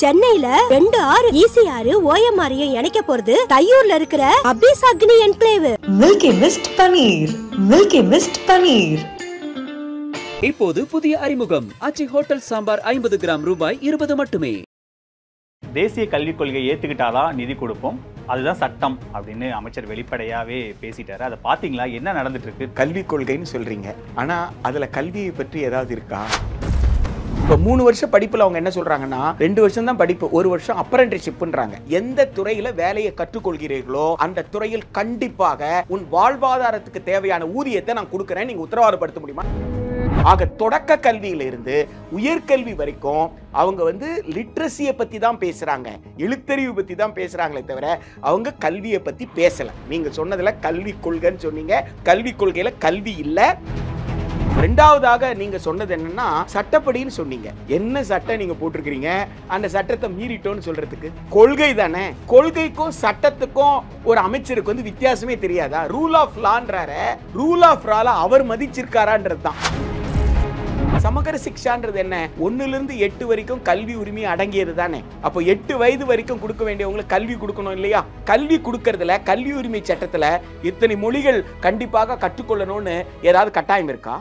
சென்னையில 2 ஆறு ஈசிஆர் ஓஎம்ஆரையும் இணைக்க போறது தையூர்ல இருக்கிற Abis Agni enclave. Milky Mist paneer, Milky Mist paneer. இப்போது புதிய அறிமுகம் ஆச்சி ஹோட்டல் சாம்பார் 50 கிராம் ரூபாய் 20 மட்டுமே. தேசிய கல்விக் கொள்கையை ஏத்துக்கிட்டாதான் நிதி கொடுப்போம், அதுதான் சட்டம் அப்படின்னு அமைச்சர் வெளிப்படையாவே பேசிட்டாரு. அதை பாத்தீங்களா, என்ன நடந்துட்டு இருக்கு? கல்விக் கொள்கைன்னு சொல்றீங்க, ஆனா அதுல கல்வியை பற்றி ஏதாவது இருக்கா? இப்போ 3 வருஷம் படிப்புல அவங்க என்ன சொல்றாங்கன்னா 2 வருஷம் தான் படிப்பு, 1 வருஷம் அப்ரண்டிஸ்ஷிப்ன்றாங்க. எந்த துறையில வேலையை கற்றுக்கொள்கிறீர்களோ அந்த துறையில் கண்டிப்பாக உன் வாழ்வாதாரத்துக்கு தேவையான ஊதியத்தை நான் கொடுக்கறேன் நீங்க உத்தரவாதப்படுத்த முடியுமா? ஆக தொடக்க கல்வியில இருந்து உயர்கல்வி வரைக்கும் அவங்க லிட்ரஸியை பத்தி தான் பேசுறாங்க, எழுத்தறிவு பத்தி தான் பேசுறாங்களே தவிர அவங்க கல்வியை பத்தி பேசல. நீங்க சொன்னதுல கல்வி கொள்கைன்னு சொன்னீங்க, கல்வி கொள்கையில கல்வி இல்ல. ரெண்டாவதாக நீங்க சொன்னது என்னன்னா சட்டப்படின்னு சொன்னீங்க. என்ன சட்டம் நீங்க போட்டிருக்கீங்க? அந்த சட்டத்தை மீறிட்டோன்னு சொல்றதுக்கு கொள்கை தானே. கொள்கைக்கும் சட்டத்துக்கும் ஒரு அமைச்சருக்கு வித்தியாசமே தெரியாதா? ரூல் ஆஃப் லான்றாரு, ரூல் ஆஃப் லால அவர் மதிச்சிருக்காரான்றது தான். சமகர சிக்ஷான்றது என்ன? 1ல இருந்து 8 வரைக்கும் கல்வி உரிமை அடங்கியது தானே. அப்போ 8 வயது வரைக்கும் கொடுக்க வேண்டியவங்களுக்கு கல்வி கொடுக்கணும் இல்லையா? கல்வி கொடுக்கறதுல கல்வி உரிமை சட்டத்துல இத்தனை மொழிகள் கண்டிப்பாக கற்றுக்கொள்ளணும்னு ஏதாவது கட்டாயம் இருக்கா?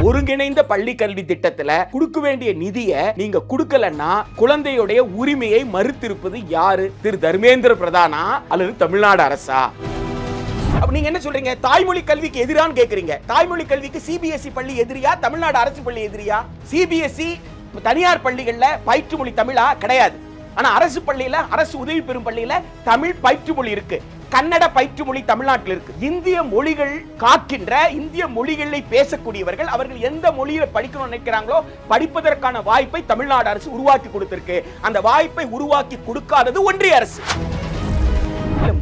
ஒருங்கிணைந்த பள்ளி கல்வி திட்டத்துல கொடுக்க வேண்டிய நிதியை நீங்க கொடுக்கலன்னா குழந்தையுடைய உரிமையை மறுத்திருப்பது யாரு? திரு தர்மேந்திர பிரதானா அல்லது தமிழ்நாடு அரசா? அப்ப நீங்க என்ன சொல்றீங்க? தாய்மொழி கல்விக்கு எதிரான்னு கேக்குறீங்க. தாய்மொழி கல்விக்கு சிபிஎஸ்இ பள்ளி எதிரியா, தமிழ்நாடு அரசு பள்ளி எதிரியா? சிபிஎஸ்இ தனியார் பள்ளிகள்ல பயிற்று மொழி தமிழா கிடையாது. ஆனா அரசு பள்ளியில, அரசு உதவி பெறும் பள்ளியில தமிழ் பயிற்று மொழி இருக்கு, கன்னட பயிற்று மொழி தமிழ்நாட்டில் இருக்கு. இந்திய மொழிகள் காக்கின்ற இந்திய மொழிகளை பேசக்கூடியவர்கள் அவர்கள் எந்த மொழியில படிக்கணும்னு நினைக்கிறாங்களோ படிப்பதற்கான வாய்ப்பை தமிழ்நாடு அரசு உருவாக்கி கொடுத்திருக்கு. அந்த வாய்ப்பை உருவாக்கி கொடுக்காதது ஒன்றிய அரசு.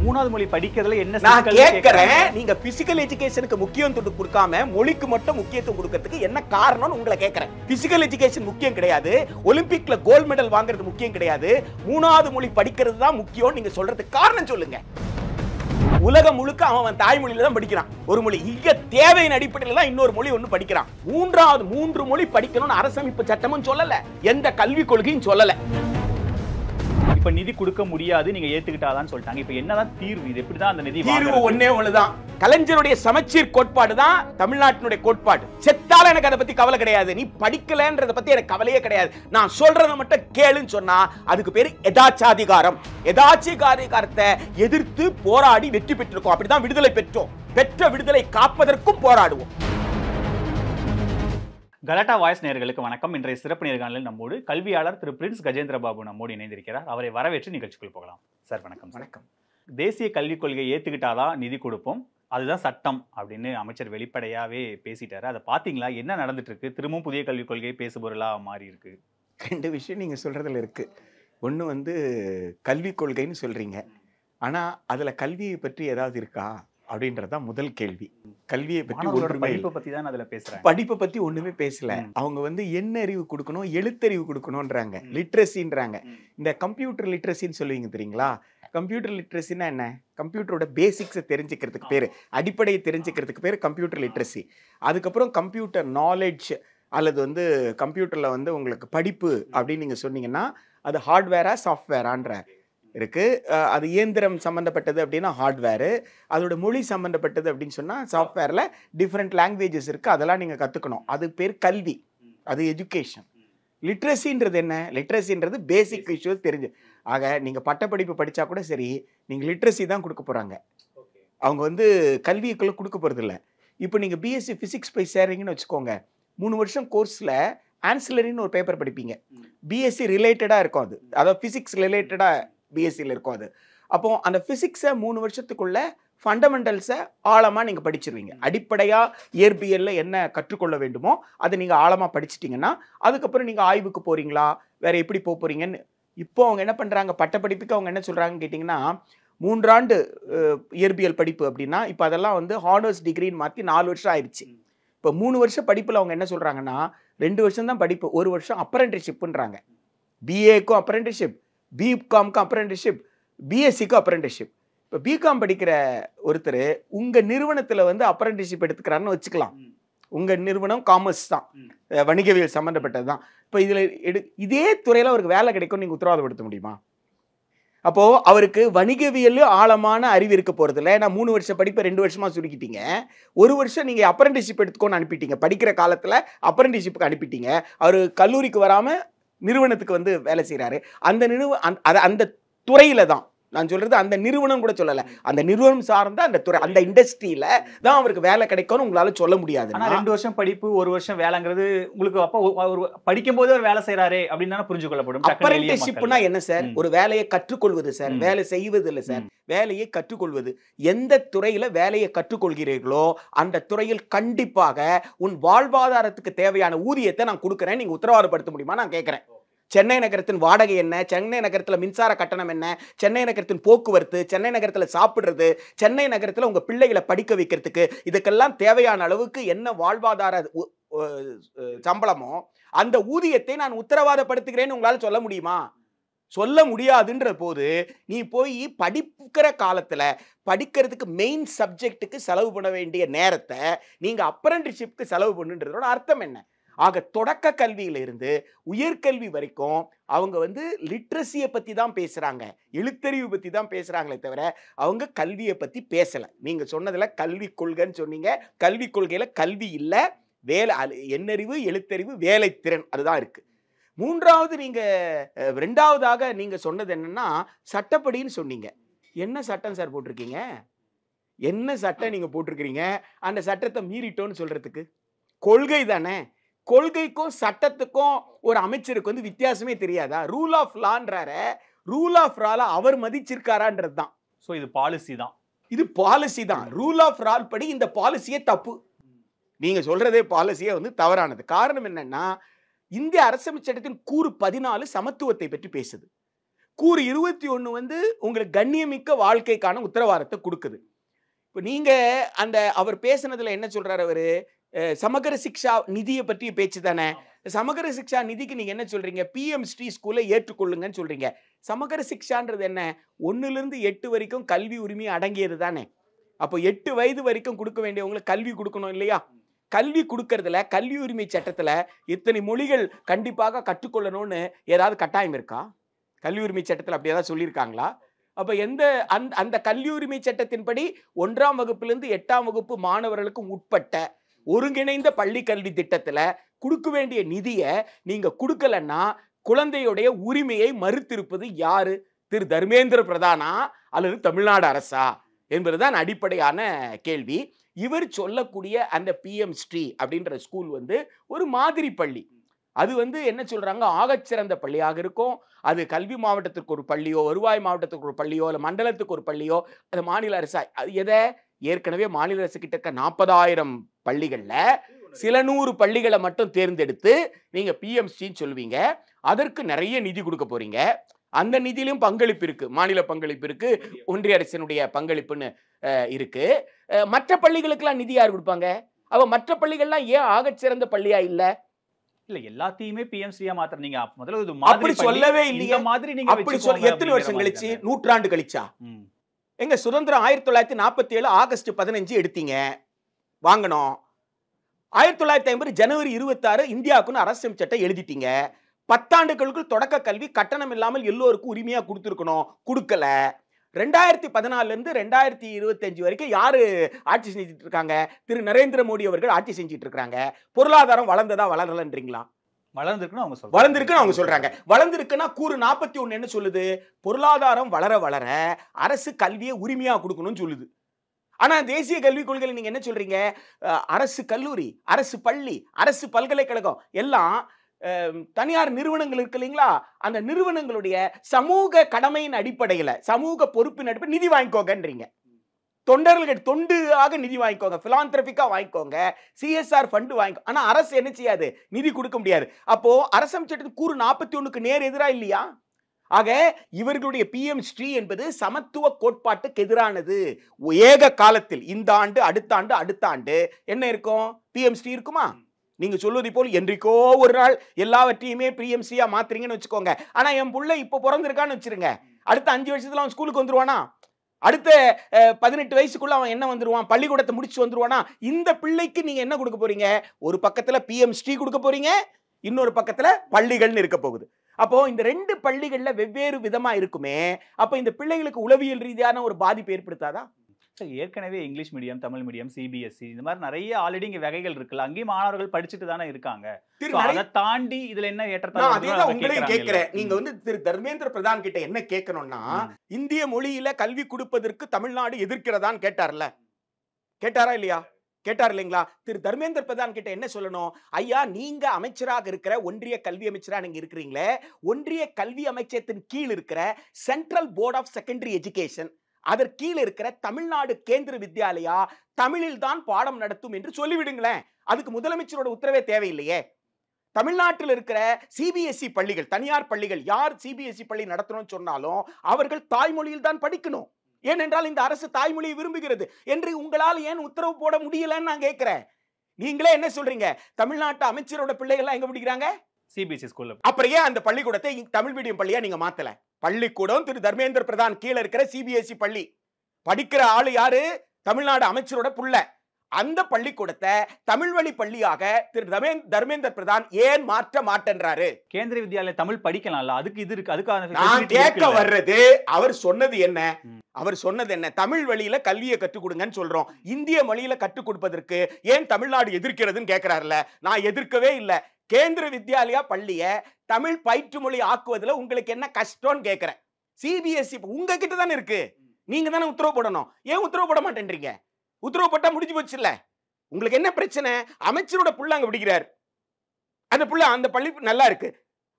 3வது மொழி படிக்கிறதுல என்ன நான் கேட்கிறேன்? நீங்க பிசிக்கல் எஜுகேஷனுக்கு முக்கியத்துவம் கொடுக்காம மொழிக்கு மட்டும் முக்கியத்துவம் கொடுக்கிறதுக்கு என்ன காரணம்னு உங்களை கேட்கிறேன். பிசிக்கல் எஜுகேஷன் முக்கியம் கிடையாது, ஒலிம்பிக்ல கோல்ட் மெடல் வாங்குறது முக்கியம் கிடையாது, 3வது மொழி படிக்கிறது தான் முக்கியம் நீங்க சொல்றதுக்கு காரணம் சொல்லுங்க. உலகம் முழுக்க அவன் தாய்மொழியில தான் படிக்கிறான். ஒரு மொழி இங்க தேவையின் அடிப்படையில் தான் இன்னொரு மொழி ஒன்னு படிக்கிறான். 3 மொழி படிக்கணும்னு அரசமைப்பு சட்டமும் சொல்லல, எந்த கல்விக் கொள்கையும் சொல்லல. இப்ப நிதி கொடுக்க முடியாது, நீங்க ஏத்துக்கிட்டாதான் சொல்லிட்டாங்க. இப்ப என்னதான் தீர்வு? இது எப்படிதான் அந்த நிதி? தீர்வு ஒண்ணே ஒண்ணுதான். கலைஞருடைய சமச்சீர் கோட்பாடு தான் தமிழ்நாட்டினுடைய கோட்பாடு. செத்தால எனக்கு அதை பத்தி கவலை கிடையாது, நீ படிக்கலன்றத பத்தி எனக்கு கவலையே கிடையாது, நான் சொல்றதை மட்டும் கேளுன்னு சொன்னா அதுக்கு பேரு எதாச்சாதிகாரம். எதாச்சாதிகாரத்தை எதிர்த்து போராடி வெற்றி பெற்றிருக்கோம். அப்படிதான் விடுதலை பெற்றோம். பெற்ற விடுதலை காப்பதற்கும் போராடுவோம். கலாட்டா வாய்ஸ் நேயர்களுக்கு வணக்கம். இன்றைய சிறப்பு நேர்காணலில் நம்மோடு கல்வியாளர் திரு பிரின்ஸ் கஜேந்திர பாபு நம்மோடு இணைந்திருக்கிறார். அவரை வரவேற்று நிகழ்ச்சிக்குள் போகலாம். சார் வணக்கம். வணக்கம். தேசிய கல்விக் கொள்கையை ஏத்துக்கிட்டாதான் நிதி கொடுப்போம், அதுதான் சட்டம் அப்படின்னு அமைச்சர் வெளிப்படையாவே பேசிட்டாரு. அதை பாத்தீங்களா, என்ன நடந்துட்டு இருக்கு? திரும்பவும் புதிய கல்விக் கொள்கை பேசுபொருளா மாறி இருக்கு. 2 விஷயம் நீங்க சொல்றதுல இருக்கு. ஒண்ணு கல்விக் கொள்கைன்னு சொல்றீங்க, ஆனா அதுல கல்வியை பற்றி ஏதாவது இருக்கா அப்படின்றதான் முதல் கேள்வி. கல்வியை பற்றி படிப்பை பத்தி ஒண்ணுமே பேசல. அவங்க என்ன அறிவு கொடுக்கணும், எழுத்தறிவு கொடுக்கணும்ன்றாங்க, லிட்ரஸின்றாங்க. இந்த கம்ப்யூட்டர் லிட்ரஸின்னு சொல்லுவீங்க தெரியுங்களா? கம்ப்யூட்டர் லிட்ரஸின்னா என்ன? கம்ப்யூட்டரோட பேசிக்ஸை தெரிஞ்சுக்கிறதுக்கு பேரு, அடிப்படையை தெரிஞ்சுக்கிறதுக்கு பேரு கம்ப்யூட்டர் லிட்ரஸி. அதுக்கப்புறம் கம்ப்யூட்டர் நாலேஜ் அல்லது கம்ப்யூட்டர்ல உங்களுக்கு படிப்பு அப்படின்னு நீங்க சொன்னீங்கன்னா அது ஹார்ட்வேரா சாஃப்ட்வேரான்ற இருக்கு. அது இயந்திரம் சம்பந்தப்பட்டது அப்படின்னா ஹார்ட்வேரு, அதோட மொழி சம்பந்தப்பட்டது அப்படின்னு சொன்னா சாஃப்ட்வேர்ல டிஃப்ரெண்ட் லாங்குவேஜஸ் இருக்கு, அதெல்லாம் நீங்க கத்துக்கணும். அது பேர் கல்வி, அது எஜுகேஷன். லிட்ரஸின்றது என்ன? லிட்ரஸின்றது பேசிக் இஷ்யூஸ் தெரிஞ்சு. ஆக நீங்க பட்டப்படிப்பு படிச்சா கூட சரி, நீங்க லிட்ரஸி தான் கொடுக்க போறாங்க. அவங்க கல்விக்குள்ள கொடுக்க போறது இல்லை. இப்போ நீங்க பிஎஸ்சி பிசிக்ஸ் போய் சேர்றீங்கன்னு வச்சுக்கோங்க, 3 வருஷம் கோர்ஸ்ல ஆன்சிலரின்னு ஒரு பேப்பர் படிப்பீங்க. பிஎஸ்சி ரிலேட்டடா இருக்கும், அது அதாவது பிசிக்ஸ் ரிலேட்டடா பிஎஸ்சியில் இருக்கும் அது. அப்போ அந்த பிசிக்ஸை 3 வருஷத்துக்குள்ள ஃபண்டமெண்டல்ஸை ஆழமா நீங்க படிச்சிருவீங்க. அடிப்படையா இயற்பியல்ல என்ன கற்றுக்கொள்ள வேண்டுமோ அதை நீங்க ஆழமா படிச்சிட்டீங்கன்னா அதுக்கப்புறம் நீங்க ஆய்வுக்கு போறீங்களா, வேற எப்படி போறீங்கன்னு. இப்போ அவங்க என்ன பண்றாங்க, பட்டப்படிப்புக்கு அவங்க என்ன சொல்றாங்கன்னு கேட்டீங்கன்னா 3 ஆண்டு இயற்பியல் படிப்பு அப்படின்னா இப்போ அதெல்லாம் ஹானர்ஸ் டிகிரின்னு மாற்றி 4 வருஷம் ஆயிடுச்சு. இப்போ 3 வருஷம் படிப்புல அவங்க என்ன சொல்றாங்கன்னா 2 வருஷம் தான் படிப்பு, 1 வருஷம் அப்ரெண்டிஸ்ஷிப்ன்றாங்க. பிஏக்கும் அப்ரெண்டிஸ்ஷிப், பிகாம்க்கு அப்ரெண்டிஸ்ஷிப், பிஎஸ்சிக்கு அப்ரெண்டிஸ்ஷிப். இப்போ பிகாம் படிக்கிற ஒருத்தர் உங்க நிறுவனத்தில் அப்ரெண்டிஸ்ஷிப் எடுத்துக்கிறான்னு வச்சுக்கலாம். உங்க நிறுவனம் காமர்ஸ் தான், வணிகவியல் சம்பந்தப்பட்டது தான். இப்போ இதுல இதே துறையில அவருக்கு வேலை கிடைக்கும் நீங்க உத்தரவாதப்படுத்த முடியுமா? அப்போ அவருக்கு வணிகவியல் ஆழமான அறிவு இருக்க போறது இல்லை. ஏன்னா 3 வருஷம் படிப்பை 2 வருஷமா சுருக்கிட்டீங்க. 1 வருஷம் நீங்க அப்ரண்டிஸ்ஷிப் எடுத்துக்கோன்னு அனுப்பிட்டீங்க. படிக்கிற காலத்துல அப்ரண்டிஸ்ஷிப்புக்கு அனுப்பிட்டீங்க. அவர் கல்லூரிக்கு வராம நிறுவனத்துக்கு வந்து வேலை செய்யறாரு. அந்த துறையில தான் நான் சொல்றது, அந்த நிறுவனம் கூட சொல்லல, அந்த நிறுவனம் சார்ந்த அந்த துறை, அந்த இண்டஸ்ட்ரியில தான் அவருக்கு வேலை கிடைக்கும்னு உங்களால சொல்ல முடியாது. ஆனா 2 வருஷம் படிப்பு 1 வருஷம் வேலைங்கிறது உங்களுக்கு அப்ப ஒரு படிக்கும் போது ஒரு வேலை செய்யறாரு அப்படின்னு தானே புரிஞ்சு கொள்ளப்படும். அப்ரண்டிஸ்ஷிப்னா என்ன சார்? ஒரு வேலையை கற்றுக்கொள்வது சார், வேலை செய்வது இல்லை சார், வேலையை கற்றுக்கொள்வது. எந்த துறையில வேலையை கற்றுக்கொள்கிறீர்களோ அந்த துறையில் கண்டிப்பாக உன் வாழ்வாதாரத்துக்கு தேவையான ஊதியத்தை நான் கொடுக்குறேன் நீங்க உத்தரவாதப்படுத்த முடியுமா நான் கேட்கிறேன். சென்னை நகரத்தின் வாடகை என்ன, சென்னை நகரத்தில் மின்சார கட்டணம் என்ன, சென்னை நகரத்தின் போக்குவரத்து, சென்னை நகரத்தில் சாப்பிடுறது, சென்னை நகரத்தில் உங்க பிள்ளைகளை படிக்க வைக்கிறதுக்கு இதுக்கெல்லாம் தேவையான அளவுக்கு என்ன வாழ்வாதார சம்பளமோ அந்த ஊதியத்தை நான் உத்தரவாதப்படுத்துகிறேன்னு உங்களால சொல்ல முடியுமா? சொல்ல முடியாதுன்ற போது நீ போய் படிக்கிற காலத்துல படிக்கிறதுக்கு மெயின் சப்ஜெக்டுக்கு செலவு பண்ண வேண்டிய நேரத்தை நீங்க அப்ரண்டிஸ்ஷிப்க்கு செலவு பண்ணுன்றதோட அர்த்தம் என்ன? ஆக தொடக்க கல்வியில இருந்து உயர்கல்வி வரைக்கும் அவங்க வந்து லிட்ரஸியை பத்தி தான் பேசுறாங்க, எழுத்தறிவு பத்தி தான் பேசுறாங்களே தவிர அவங்க கல்வியை பத்தி பேசல. நீங்க சொன்னதுல கல்வி கொள்கைன்னு சொன்னீங்க. கல்வி கொள்கையில கல்வி இல்ல, வேலை, எண்ணறிவு, எழுத்தறிவு, வேலை திறன் அதுதான் இருக்கு. மூன்றாவது நீங்க ரெண்டாவதாக நீங்க சொன்னது என்னன்னா சட்டப்படின்னு சொன்னீங்க. என்ன சட்டம் சார் போட்டிருக்கீங்க? என்ன சட்டம் நீங்க போட்டிருக்கிறீங்க? அந்த சட்டத்தை மீறிட்டோன்னு சொல்றதுக்கு கொள்கை தானே. கொள்கைக்கும் சட்டத்துக்கும் ஒரு அமைச்சருக்கு வந்து வித்தியாசமே தெரியாதா? ரூல் ஆஃப் லான்றாரு, ரூல் ஆஃப் லால அவர் மதிச்சிருக்காரான்றது தான். ஸோ இது பாலிசி தான், இது பாலிசி தான். ரூல் ஆஃப் லால் படி இந்த பாலிசியே தப்பு. நீங்க சொல்றதே பாலிசியே வந்து தவறானது. காரணம் என்னன்னா இந்திய அரசமைப்பு சட்டத்தின் கூறு 14 சமத்துவத்தை பற்றி பேசுது. கூறு 21 வந்து உங்களுக்கு கண்ணியமிக்க வாழ்க்கைக்கான உத்தரவாதத்தை கொடுக்குது. இப்போ நீங்க அந்த அவர் பேசுனதுல என்ன சொல்றாரு? அவரு சமகர சிக்ஷா நிதியை பற்றி பேச்சு தானே. சமகர சிக்ஷா நிதிக்கு நீங்க என்ன சொல்றீங்க? பிஎம்ஸ்ரீ ஸ்கூலை ஏற்றுக்கொள்ளுங்கன்னு சொல்றீங்க. சமகர சிக்ஷான்றது என்ன? 1 to 8 வரைக்கும் கல்வி உரிமை அடங்கியது தானே. அப்போ 8 வயது வரைக்கும் கொடுக்க வேண்டியவங்களுக்கு கல்வி கொடுக்கணும் இல்லையா? கல்வி கொடுக்கறதுல கல்வி உரிமை சட்டத்துல இத்தனை மொழிகள் கண்டிப்பாக கற்றுக்கொள்ளணும்னு ஏதாவது கட்டாயம் இருக்கா? கல்வி உரிமை சட்டத்தில் அப்படி ஏதாவது சொல்லியிருக்காங்களா? அப்ப அந்த கல்வி உரிமை சட்டத்தின்படி 1ஆம் வகுப்பிலிருந்து 8ஆம் வகுப்பு மாணவர்களுக்கும் உட்பட்ட ஒருங்கிணைந்த பள்ளி கல்வி திட்டத்துல கொடுக்க வேண்டிய நிதியை நீங்க கொடுக்கலன்னா குழந்தையுடைய உரிமையை மறுத்திருப்பது யாரு? திரு தர்மேந்திர பிரதானா அல்லது தமிழ்நாடு அரசா என்பதுதான் அடிப்படையான கேள்வி. இவர் சொல்லக்கூடிய அந்த பிஎம் ஸ்ரீ அப்படின்ற ஸ்கூல் வந்து ஒரு மாதிரி பள்ளி. அது வந்து என்ன சொல்றாங்க? ஆகச்சிறந்த பள்ளியாக இருக்கும். அது கல்வி மாவட்டத்திற்கு ஒரு பள்ளியோ, வருவாய் மாவட்டத்துக்கு ஒரு பள்ளியோ, இல்லை மண்டலத்துக்கு ஒரு பள்ளியோ, அது மாநில அரசா அது எதை ஏற்கனவே மாநில அரசு கிட்ட 40,000 பள்ளிகள்ல சில 100 பள்ளிகளை மட்டும் தேர்ந்தெடுத்து நீங்க பிஎம்சின்னு சொல்லுவீங்க. அதற்கு நிறைய நிதி கொடுக்க போறீங்க. அந்த நிதியிலும் பங்களிப்பு இருக்கு, மாநில பங்களிப்பு இருக்கு, ஒன்றிய அரசினுடைய பங்களிப்புன்னு இருக்கு. மற்ற பள்ளிகளுக்கெல்லாம் நிதி யார் கொடுப்பாங்க? அவ மற்ற பள்ளிகள்லாம் ஏன் ஆகச்சிறந்த பள்ளியா இல்ல? இல்ல எல்லாத்தையுமே பிஎம்சியா மாத்துறீங்க. முதல்ல இது அப்படி சொல்லவே இல்லையா? மாதிரி நீங்க அப்படி சொல்ல எத்தனை வருஷம் கழிச்சு? நூற்றாண்டு கழிச்சா? எங்க சுதந்திரம் 1947 ஆகஸ்ட் 15 எடுத்தீங்க, வாங்கணும். 1950 ஜனவரி 26 இந்தியாவுக்குன்னு அரசியல் சட்டம் எழுதிட்டீங்க. 10 ஆண்டுகளுக்குள் தொடக்க கல்வி கட்டணம் இல்லாமல் எல்லோருக்கும் உரிமையா கொடுத்துருக்கணும், கொடுக்கல. 2014 இருந்து 2025 வரைக்கும் யாரு ஆட்சி செஞ்சுட்டு இருக்காங்க? திரு நரேந்திர மோடி அவர்கள் ஆட்சி செஞ்சுட்டு இருக்காங்க. பொருளாதாரம் வளர்ந்ததா வளரலன்றீங்களா? வளர்ந்துருக்குன்னு அவங்க சொல்றாங்க. வளர்ந்துருக்குன்னா கூறு 41 என்ன சொல்லுது? பொருளாதாரம் வளர வளர அரசு கல்வியை உரிமையா கொடுக்கணும்னு சொல்லுது. ஆனா தேசிய கல்விக் கொள்கையில நீங்க என்ன சொல்றீங்க? அரசு கல்லூரி, அரசு பள்ளி, அரசு பல்கலைக்கழகம் எல்லாம் தனியார் நிறுவனங்கள் இருக்கு இல்லைங்களா? அந்த நிறுவனங்களுடைய சமூக கடமையின் அடிப்படையில, சமூக பொறுப்பின் அடிப்படையில் நிதி வாங்கிக்கோங்கன்றீங்க. தொண்டர்கள் தொண்டாக நிதி வாங்கிக்கோங்க, பிலாந்திரபிக்கா வாங்கிக்கோங்க, சிஎஸ்ஆர் ஃபண்ட் வாங்கிக்கோ. ஆனா அரசு என்ன செய்யாது? நிதி கொடுக்க முடியாது. அப்போ அரசமைப்பு சட்டத்தின் கூறு 41க்கு நேர் எதிரா இல்லையா? ஆக இவர்களுடைய பிஎம் ஸ்ரீ என்பது சமத்துவ கோட்பாட்டுக்கு எதிரானது. ஏக காலத்தில் இந்த ஆண்டு, அடுத்த ஆண்டு, அடுத்த ஆண்டு என்ன இருக்கும்? பிஎம் ஸ்ரீ இருக்குமா? நீங்க சொல்வதை போல் என்றைக்கோ ஒரு நாள் எல்லாவற்றையுமே பிஎம்சியா மாத்துறீங்கன்னு வச்சுக்கோங்க. ஆனா என் புள்ள இப்ப பிறந்திருக்கான்னு வச்சிருங்க, அடுத்த 5 வருஷத்துல அவன் ஸ்கூலுக்கு வந்துருவானா? அடுத்த 18 வயசுக்குள்ள அவன் என்ன வந்துருவான், பள்ளிக்கூடத்தை முடிச்சு வந்துருவானா? இந்த பிள்ளைக்கு நீங்க என்ன கொடுக்க போறீங்க? ஒரு பக்கத்துல பிஎம் ஸ்ரீ கொடுக்க போறீங்க, இன்னொரு பக்கத்துல பள்ளிகள்னு இருக்க போகுது. அப்போ இந்த 2 பள்ளிகள்ல வெவ்வேறு விதமா இருக்குமே, அப்ப இந்த பிள்ளைகளுக்கு உளவியல் ரீதியான ஒரு பாதிப்பு ஏற்படுத்தாதா? ஏற்கனவே English medium, Tamil medium, CBSE இந்த மாதிரி நிறைய ஆல்ரெடி இங்க வகைகள் இருக்குல்ல, அங்கேயும் மாணவர்கள் படிச்சுட்டு தானே இருக்காங்க. அதை தாண்டி இதுல என்ன ஏற்றத்தாழ்வு உங்களையும் கேட்கிறேன். நீங்க வந்து திரு தர்மேந்திர பிரதான் கிட்ட என்ன கேட்கணும்னா, இந்திய மொழியில கல்வி கொடுப்பதற்கு தமிழ்நாடு எதிர்க்கிறதான்னு கேட்டார்ல, கேட்டாரா இல்லையா? கேட்டார் இல்லைங்களா? திரு தர்மேந்திர பிரதான் கிட்ட என்ன சொல்லணும்? ஐயா, நீங்க அமைச்சராக இருக்கிற ஒன்றிய கல்வி அமைச்சரா நீங்க இருக்கிறீங்களே, ஒன்றிய கல்வி அமைச்சத்தின் கீழ் இருக்கிற central board of secondary education, அதற்கு கீழே இருக்கிற தமிழ்நாடு கேந்திர வித்யாலயா தமிழில் தான் பாடம் நடத்தும் என்று சொல்லிவிடுங்களேன். அதுக்கு முதலமைச்சரோட உத்தரவே தேவையில்லையே. தமிழ்நாட்டில் இருக்கிற சிபிஎஸ்இ பள்ளிகள், தனியார் பள்ளிகள், யார் சிபிஎஸ்இ பள்ளி நடத்தணும்னு சொன்னாலும் அவர்கள் தாய்மொழியில் தான் படிக்கணும். ஏனென்றால் இந்த அரசு தாய்மொழியை விரும்புகிறது என்று உங்களால் ஏன் உத்தரவு போட முடியலன்னு நான் கேட்கிறேன். நீங்களே என்ன சொல்றீங்க? தமிழ்நாட்டு அமைச்சரோட பிள்ளைகள் எங்க படிக்கிறாங்க? சிபிஎஸ்இ ஸ்கூல்ல. அப்புறம் ஏன் அந்த பள்ளிக்கூடத்தை தமிழ் மீடியம் பள்ளியா நீங்க மாத்தல? பள்ளிக்கூடம் திரு தர்மேந்திர பிரதான் கீழே இருக்கிற சிபிஎஸ்இ பள்ளி, படிக்கிற ஆளு யாரு? தமிழ்நாடு அமைச்சரோட புள்ள. அந்த பள்ளிக்கூடத்தை தமிழ் வழி பள்ளியாக திரு தர்மேந்திர பிரதான் ஏன் மாற்ற மாட்டேன்றாரு? கேந்திர வித்யாலயா தமிழ் படிக்கலாம்ல, அதுக்கு இது இருக்கு. அதுக்கான நான் கேட்க வர்றது, அவர் சொன்னது என்ன? அவர் சொன்னது என்ன? தமிழ் வழியில கல்வியை கற்றுக் கொடுங்கன்னு சொல்றோம், இந்திய மொழியில கற்றுக் கொடுப்பதற்கு ஏன் தமிழ்நாடு எதிர்க்கிறதுன்னு கேட்கிறாருல. நான் எதிர்க்கவே இல்லை. கேந்திர வித்யாலயா பள்ளிய தமிழ் பயிற்று மொழி ஆக்குவதில் உங்களுக்கு என்ன கஷ்டம்னு கேட்கிறேன். சிபிஎஸ்இ உங்ககிட்ட தானே இருக்கு, நீங்க தானே உத்தரவு போடணும். ஏன் உத்தரவு போட மாட்டேன்றீங்க? உத்தரவு போட்டா முடிஞ்சு போச்சு இல்ல. உங்களுக்கு என்ன பிரச்சனை? அமைச்சரோட புள்ள அங்க பிடிக்கிறார், அந்த புள்ள அந்த பள்ளி நல்லா இருக்கு.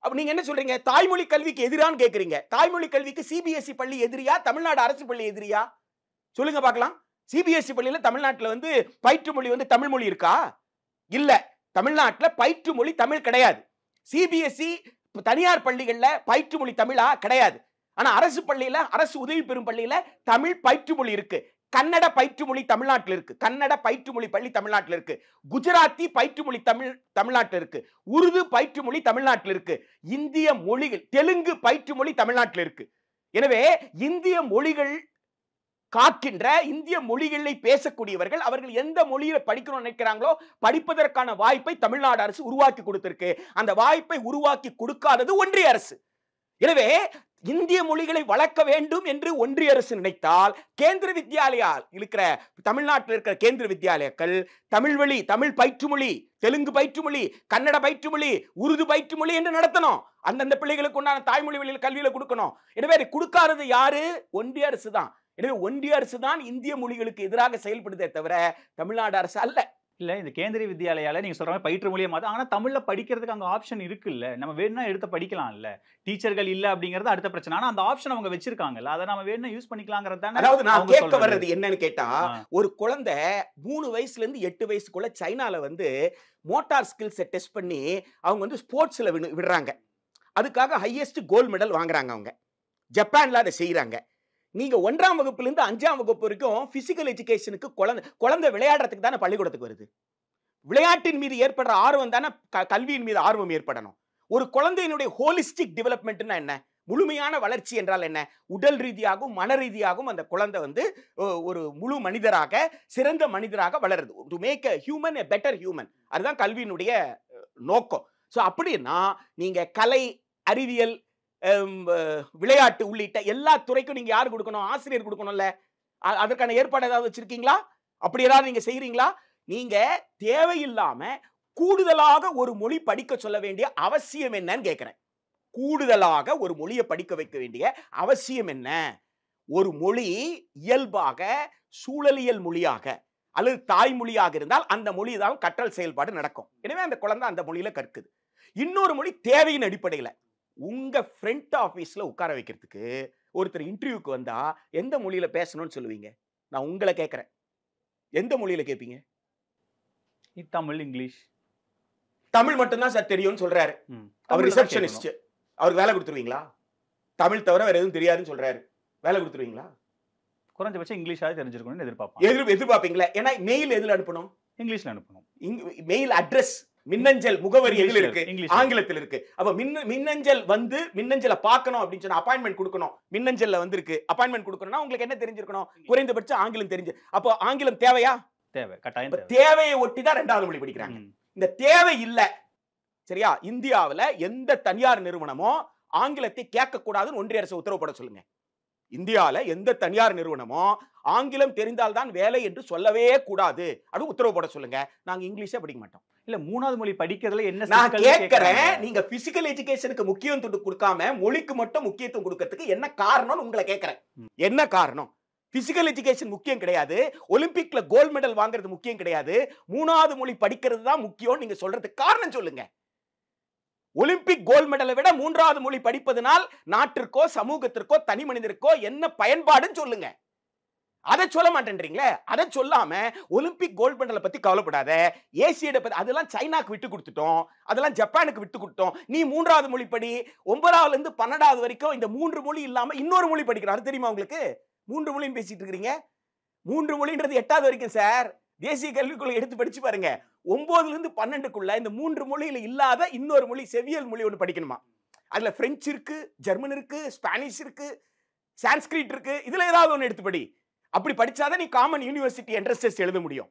அப்ப நீங்க என்ன சொல்றீங்க? தாய்மொழி கல்விக்கு எதிரான்னு கேக்குறீங்க. தாய்மொழி கல்விக்கு சிபிஎஸ்இ பள்ளி எதிரியா, தமிழ்நாடு அரசு பள்ளி எதிரியா? சொல்லுங்க பார்க்கலாம். சிபிஎஸ்இ பள்ளியில தமிழ்நாட்டில் வந்து பயிற்று மொழி வந்து தமிழ் மொழி இருக்கா? இல்ல. தமிழ்நாட்டில் பயிற்று மொழி தமிழ் கிடையாது. சிபிஎஸ்இ தனியார் பள்ளிகள்ல பயிற்று மொழி தமிழா கிடையாது. ஆனா அரசு பள்ளியில, அரசு உதவி பெறும் பள்ளியில தமிழ் பயிற்று மொழி இருக்கு. கன்னட பயிற்று மொழி தமிழ்நாட்டில் இருக்கு, கன்னட பயிற்று மொழி பள்ளி தமிழ்நாட்டில் இருக்கு, குஜராத்தி பயிற்று மொழி தமிழ்நாட்டில் இருக்கு, உருது பயிற்று மொழி தமிழ்நாட்டில் இருக்கு, இந்திய மொழிகள், தெலுங்கு பயிற்று மொழி தமிழ்நாட்டில் இருக்கு. எனவே இந்திய மொழிகள் காக்கின்ற, இந்திய மொழிகளை பேசக்கூடியவர்கள் அவர்கள் எந்த மொழியில படிக்கணும்னு நினைக்கிறாங்களோ படிப்பதற்கான வாய்ப்பை தமிழ்நாடு அரசு உருவாக்கி கொடுத்திருக்கு. அந்த வாய்ப்பை உருவாக்கி கொடுக்காதது ஒன்றிய அரசு. எனவே இந்திய மொழிகளை வளர்க்க வேண்டும் என்று ஒன்றிய அரசு நினைத்தால் கேந்திர வித்யாலயா இருக்கிற, தமிழ்நாட்டில் இருக்கிற கேந்திர வித்யாலயாக்கள் தமிழ் வழி, தமிழ் பயிற்று மொழி, தெலுங்கு பயிற்று மொழி, கன்னட பயிற்று மொழி, உருது பயிற்று மொழி என்று நடத்தணும். அந்தந்த பிள்ளைகளுக்கு உண்டான தாய்மொழி வழியில் கல்வியில கொடுக்கணும். எனவே கொடுக்காதது யாரு? ஒன்றிய அரசு தான். எனவே ஒன்றிய அரசு தான் இந்திய மொழிகளுக்கு எதிராக செயல்படுதே தவிர தமிழ்நாடு அரசு அல்ல. இல்ல, இந்த கேந்திரிய வித்யாலயால நீங்க சொல்ற மாதிரி பயிற்று மொழியை மாத்த, ஆனா தமிழ்ல படிக்கிறதுக்கு அங்க ஆப்ஷன் இருக்குல்ல, நம்ம வேணும்னா எடுத்து படிக்கலாம்ல. டீச்சர்கள் இல்ல அப்படிங்கறது அடுத்த பிரச்சனை. ஆனா அந்த ஆப்ஷன் அவங்க வச்சிருக்காங்கல்ல, அதை நம்ம வேணும்னா யூஸ் பண்ணிக்கலாங்கிறது தானே. அதாவது நான் கேட்க வர்றது என்னன்னு கேட்டா, ஒரு குழந்தை 3 வயசுல இருந்து 8 வயசுக்குள்ள சைனால வந்து மோட்டார் ஸ்கில்ஸை டெஸ்ட் பண்ணி அவங்க வந்து ஸ்போர்ட்ஸ்ல விடுறாங்க. அதுக்காக ஹையஸ்ட் கோல்டு மெடல் வாங்குறாங்க. அவங்க ஜப்பான்ல அதை செய்யறாங்க. நீங்க 1ஆம் வகுப்புல இருந்து 5ஆம் வகுப்பு வரைக்கும் பிசிக்கல் எஜுகேஷனுக்கு குழந்தை விளையாடுறதுக்கு தானே பள்ளிக்கூடத்துக்கு வருது. விளையாட்டின் மீது ஏற்படுற ஆர்வம் தானே கல்வியின் மீது ஆர்வம் ஏற்படணும். ஒரு குழந்தையினுடைய ஹோலிஸ்டிக் டெவலப்மெண்ட்னா என்ன? முழுமையான வளர்ச்சி என்றால் என்ன? உடல் ரீதியாகவும் மன ரீதியாகவும் அந்த குழந்தை வந்து ஒரு முழு மனிதராக, சிறந்த மனிதராக வளருது. To make a human a better human. அதுதான் கல்வியினுடைய நோக்கம். ஸோ அப்படின்னா நீங்க கலை, அறிவியல், விளையாட்டு உள்ளிட்ட எல்லா துறைக்கும் நீங்க யாரு கொடுக்கணும்? ஆசிரியர் கொடுக்கணும்ல. அதற்கான ஏற்பாடு ஏதாவது வச்சிருக்கீங்களா? அப்படி ஏதாவது நீங்க செய்யறீங்களா? நீங்க தேவையில்லாம கூடுதலாக ஒரு மொழி படிக்க சொல்ல வேண்டிய அவசியம் என்னன்னு கேட்கிறேன். கூடுதலாக ஒரு மொழியை படிக்க வைக்க வேண்டிய அவசியம் என்ன? ஒரு மொழி இயல்பாக சூழலியல் மொழியாக அல்லது தாய்மொழியாக இருந்தால் அந்த மொழிதான் கற்றல் செயல்பாடு நடக்கும். எனவே அந்த குழந்தை அந்த மொழியில கற்குது. இன்னொரு மொழி தேவையின் அடிப்படையில். உங்க ஃப்ரண்ட் ஆபீஸ்ல உட்கார வைக்கிறதுக்கு ஒருத்தர் இன்டர்வியூக்கு வந்தா எந்த மொழியில பேசணும்னு சொல்லுவீங்க? நான் உங்களை கேட்கிறேன், எந்த மொழியில கேட்பீங்க? தமிழ், இங்கிலீஷ். தமிழ் மட்டும்தான் சார் தெரியும்னு சொல்றாரு. அவர் ரிசப்ஷனிஸ்ட், அவருக்கு வேலை கொடுத்துருவீங்களா? தமிழ் தவிர வேற எதுவும் தெரியாதுன்னு சொல்றாரு, வேலை கொடுத்துருவீங்களா? குறைஞ்சபட்சம் இங்கிலீஷாவது தெரிஞ்சிருக்கணும்னு எதிர்பார்ப்பீங்களா? ஏன்னா மெயில் எதுல அனுப்பணும்? இங்கிலீஷ்ல அனுப்பணும். மெயில் அட்ரஸ் மின்னஞ்சல் முகவரி எதுல இருக்கு? இங்கிலீஷ் ஆங்கிலத்தில் இருக்கு. அப்ப மின்னஞ்சல் வந்து மின்னஞ்சலை பார்க்கணும் அப்படின்னு சொன்னா அப்பாயின்மெண்ட் கொடுக்கணும். மின்னஞ்சல்ல வந்து இருக்கு அப்பாயின்மெண்ட் கொடுக்கணும்னா உங்களுக்கு என்ன தெரிஞ்சிருக்கணும்? குறைந்தபட்சம் ஆங்கிலம் தெரிஞ்சு. அப்போ ஆங்கிலம் தேவையா? தேவை, கட்டாயம் தேவை. தேவையை ஒட்டி தான் 2வது மொழி படிக்கிறாங்க. இந்த தேவை இல்ல, சரியா? இந்தியாவுல எந்த தனியார் நிறுவனமோ ஆங்கிலத்தை கேட்க கூடாதுன்னு ஒன்றிய அரசு உத்தரவு போட சொல்லுங்க. இந்தியால எந்த தனியார் நிறுவனமோ ஆங்கிலம் தெரிந்தால்தான் வேலை என்று சொல்லவே கூடாது அது உத்தரவு போட சொல்லுங்க. நாங்க இங்கிலீஷே படிக்க மாட்டோம். இல்ல 3வது மொழி படிக்கிறதுல என்ன நான் கேட்கிறேன், நீங்க பிசிக்கல் எஜுகேஷனுக்கு முக்கியத்துவம் கொடுக்காம மொழிக்கு மட்டும் முக்கியத்துவம் கொடுக்கிறதுக்கு என்ன காரணம்னு உங்களை கேட்கிறேன். என்ன காரணம்? பிசிக்கல் எஜுகேஷன் முக்கியம் கிடையாது, ஒலிம்பிக்ல கோல்ட் மெடல் வாங்குறது முக்கியம் கிடையாது, 3வது மொழி படிக்கிறது தான் முக்கியம் நீங்க சொல்றதுக்கு காரணம் சொல்லுங்க. ஒலிம்பிக் கோல்ட் மெடலை விட 3வது மொழி படிப்பதனால் நாட்டிற்கோ சமூகத்திற்கோ தனி மனிதருக்கோ என்ன பயன்பாடுன்னு சொல்லுங்க. அதை சொல்ல மாட்டேன்றீங்களே. அதை சொல்லாம ஒலிம்பிக் கோல்ட் மெடலை பத்தி கவலைப்படாத, ஏசியட பத்தி அதெல்லாம் சைனாக்கு விட்டு கொடுத்துட்டோம், அதெல்லாம் ஜப்பானுக்கு விட்டு கொடுத்தோம், நீ 3வது மொழி படி. 9ஆவதுல இருந்து 12வது வரைக்கும் இந்த 3 மொழி இல்லாம இன்னொரு மொழி படிக்கிறாரு தெரியுமா உங்களுக்கு? 3 மொழின்னு பேசிட்டு இருக்கிறீங்க. 3 மொழின்றது 8வது வரைக்கும் சார். தேசிய கல்விக் கொள்கை எடுத்து படிச்சு பாருங்க. 9ல இருந்து 12க்குள்ள இந்த 3 மொழியில இல்லாத இன்னொரு மொழி செவியல் மொழி ஒன்று படிக்கணுமா? அதுல பிரெஞ்சு இருக்கு, ஜெர்மன் இருக்கு, ஸ்பானிஷ் இருக்கு, சான்ஸ்கிரிட் இருக்கு. இதுல ஏதாவது ஒன்று எடுத்து படி. அப்படி படிச்சாதான் நீ காமன் யூனிவர்சிட்டி என்ட்ரன்ஸ் டெஸ்ட் எழுத முடியும்.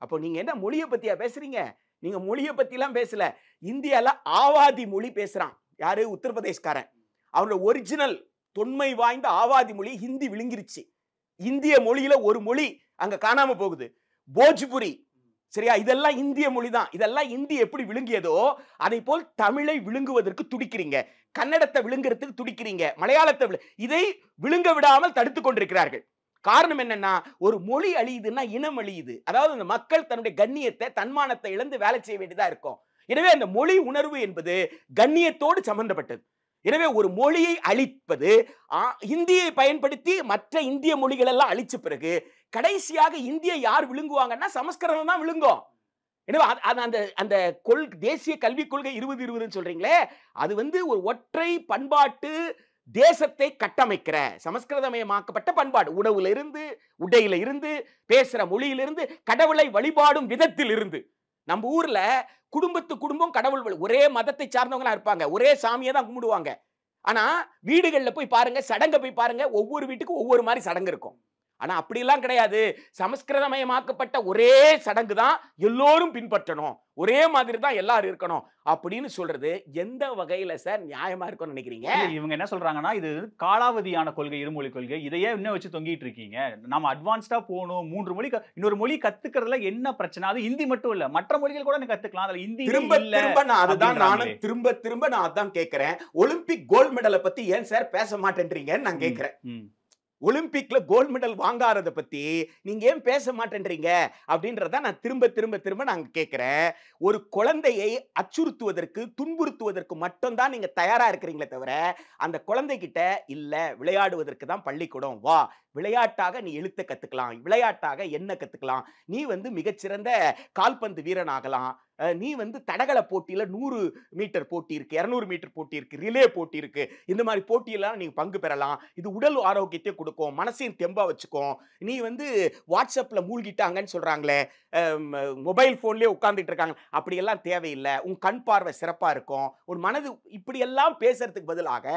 அப்போ நீங்க என்ன மொழியை பத்தியா பேசுறீங்க? நீங்க மொழியை பத்தி எல்லாம் பேசல. இந்தியால ஆவாதி மொழி பேசுறான் யாரு? உத்தரப்பிரதேஷ்காரன். அவனோட ஒரிஜினல் தொன்மை வாய்ந்த ஆவாதி மொழி ஹிந்தி விழுங்கிருச்சு. இந்திய மொழியில ஒரு மொழி அங்க காணாம போகுது, போஜ்புரி. சரியா? இதெல்லாம் இந்திய மொழி தான். இதெல்லாம் இந்தி எப்படி விழுங்கியதோ அதை போல் தமிழை விழுங்குவதற்கு துடிக்கிறீங்க, கன்னடத்தை விழுங்குறதுக்கு துடிக்கிறீங்க, மலையாளத்தை இதை விழுங்க விடாமல் தடுத்து கொண்டிருக்கிறார்கள். காரணம் என்னன்னா, ஒரு மொழி அழியுதுன்னா இனம் அழியுது. அதாவது அந்த மக்கள் தன்னுடைய கண்ணியத்தை தன்மானத்தை இழந்து வேலை செய்ய வேண்டியதா இருக்கும். எனவே அந்த மொழி உணர்வு என்பது கண்ணியத்தோடு சம்பந்தப்பட்டது. எனவே ஒரு மொழியை அழிப்பது, இந்தியை பயன்படுத்தி மற்ற இந்திய மொழிகள் எல்லாம் அழிச்ச பிறகு கடைசியாக இந்தியை யார் விழுங்குவாங்கன்னா சமஸ்கிருதம் தான் விழுங்கும். எனவே அந்த தேசிய கல்விக் கொள்கை 2020 சொல்றீங்களே, அது வந்து ஒரு ஒற்றை பண்பாட்டு தேசத்தை கட்டமைக்கிற சமஸ்கிருதமயமாக்கப்பட்ட பண்பாடு. உணவுல இருந்து, உடையில இருந்து, பேசுற மொழியிலிருந்து, கடவுளை வழிபாடும் விதத்தில் இருந்து. நம்ம ஊர்ல குடும்பம் கடவுள் ஒரே மதத்தை சார்ந்தவங்களா இருப்பாங்க, ஒரே சாமியை தான் கும்பிடுவாங்க. ஆனா வீடுகள்ல போய் பாருங்க, சடங்கை போய் பாருங்க, ஒவ்வொரு வீட்டுக்கும் ஒவ்வொரு மாதிரி சடங்கு இருக்கும். ஆனா அப்படி எல்லாம் கிடையாது. சமஸ்கிருதமயமாக்கப்பட்ட ஒரே சடங்கு தான் எல்லோரும் பின்பற்றணும், ஒரே மாதிரி தான் எல்லாரும் இருக்கணும் அப்படின்னு சொல்றது எந்த வகையில சார் நியாயமா இருக்கும்னு நினைக்கிறீங்க? இவங்க என்ன சொல்றாங்கன்னா, இது காலாவதியான கொள்கை, இருமொழி கொள்கை, இதையே இன்னும் வச்சு தொங்கிட்டு இருக்கீங்க. நம்ம அட்வான்ஸ்டா போகணும், 3 மொழி இன்னொரு மொழி கத்துக்கிறதுல என்ன பிரச்சனை? அது ஹிந்தி மட்டும் இல்ல, மற்ற மொழிகள் கூட கத்துக்கலாம். அதுல ஹிந்தி திரும்ப திரும்ப நான் அதான் கேட்கிறேன். ஒலிம்பிக் கோல்ட் மெடலை பத்தி ஏன் சார் பேச மாட்டேன்றீங்கன்னு நான் கேட்கிறேன். ஒலிம்பிக்ல கோல்ட் மெடல் வாங்காததை பத்தி நீங்க ஏன் பேச மாட்டேன்றீங்க அப்படின்றத நான் திரும்ப நாங்க கேட்கிறேன். ஒரு குழந்தையை அச்சுறுத்துவதற்கு, துன்புறுத்துவதற்கு மட்டும்தான் நீங்க தயாரா இருக்கிறீங்களே தவிர, அந்த குழந்தைகிட்ட இல்ல விளையாடுவதற்கு தான் பள்ளிக்கூடம் வா, விளையாட்டாக நீ எழுத்த கத்துக்கலாம், விளையாட்டாக என்ன கத்துக்கலாம், நீ வந்து மிகச்சிறந்த கால்பந்து வீரன் ஆகலாம், நீ வந்து தடகள போட்டியில 100 மீட்டர் போட்டி இருக்கு, 200 மீட்டர் போட்டி இருக்கு, ரிலே போட்டி இருக்கு, இந்த மாதிரி போட்டியெல்லாம் நீங்க பங்கு பெறலாம். இது உடல் ஆரோக்கியத்தை கொடுக்கும், மனசையும் தெம்பா வச்சுக்கும். நீ வந்து வாட்ஸ்அப்ல மூழ்கிட்டாங்கன்னு சொல்றாங்களே, மொபைல் போன்லயே உட்கார்ந்துட்டு இருக்காங்க, அப்படியெல்லாம் தேவையில்லை. உன் கண் பார்வை சிறப்பா இருக்கும், உன் மனது இப்படி எல்லாம் பேசுறதுக்கு பதிலாக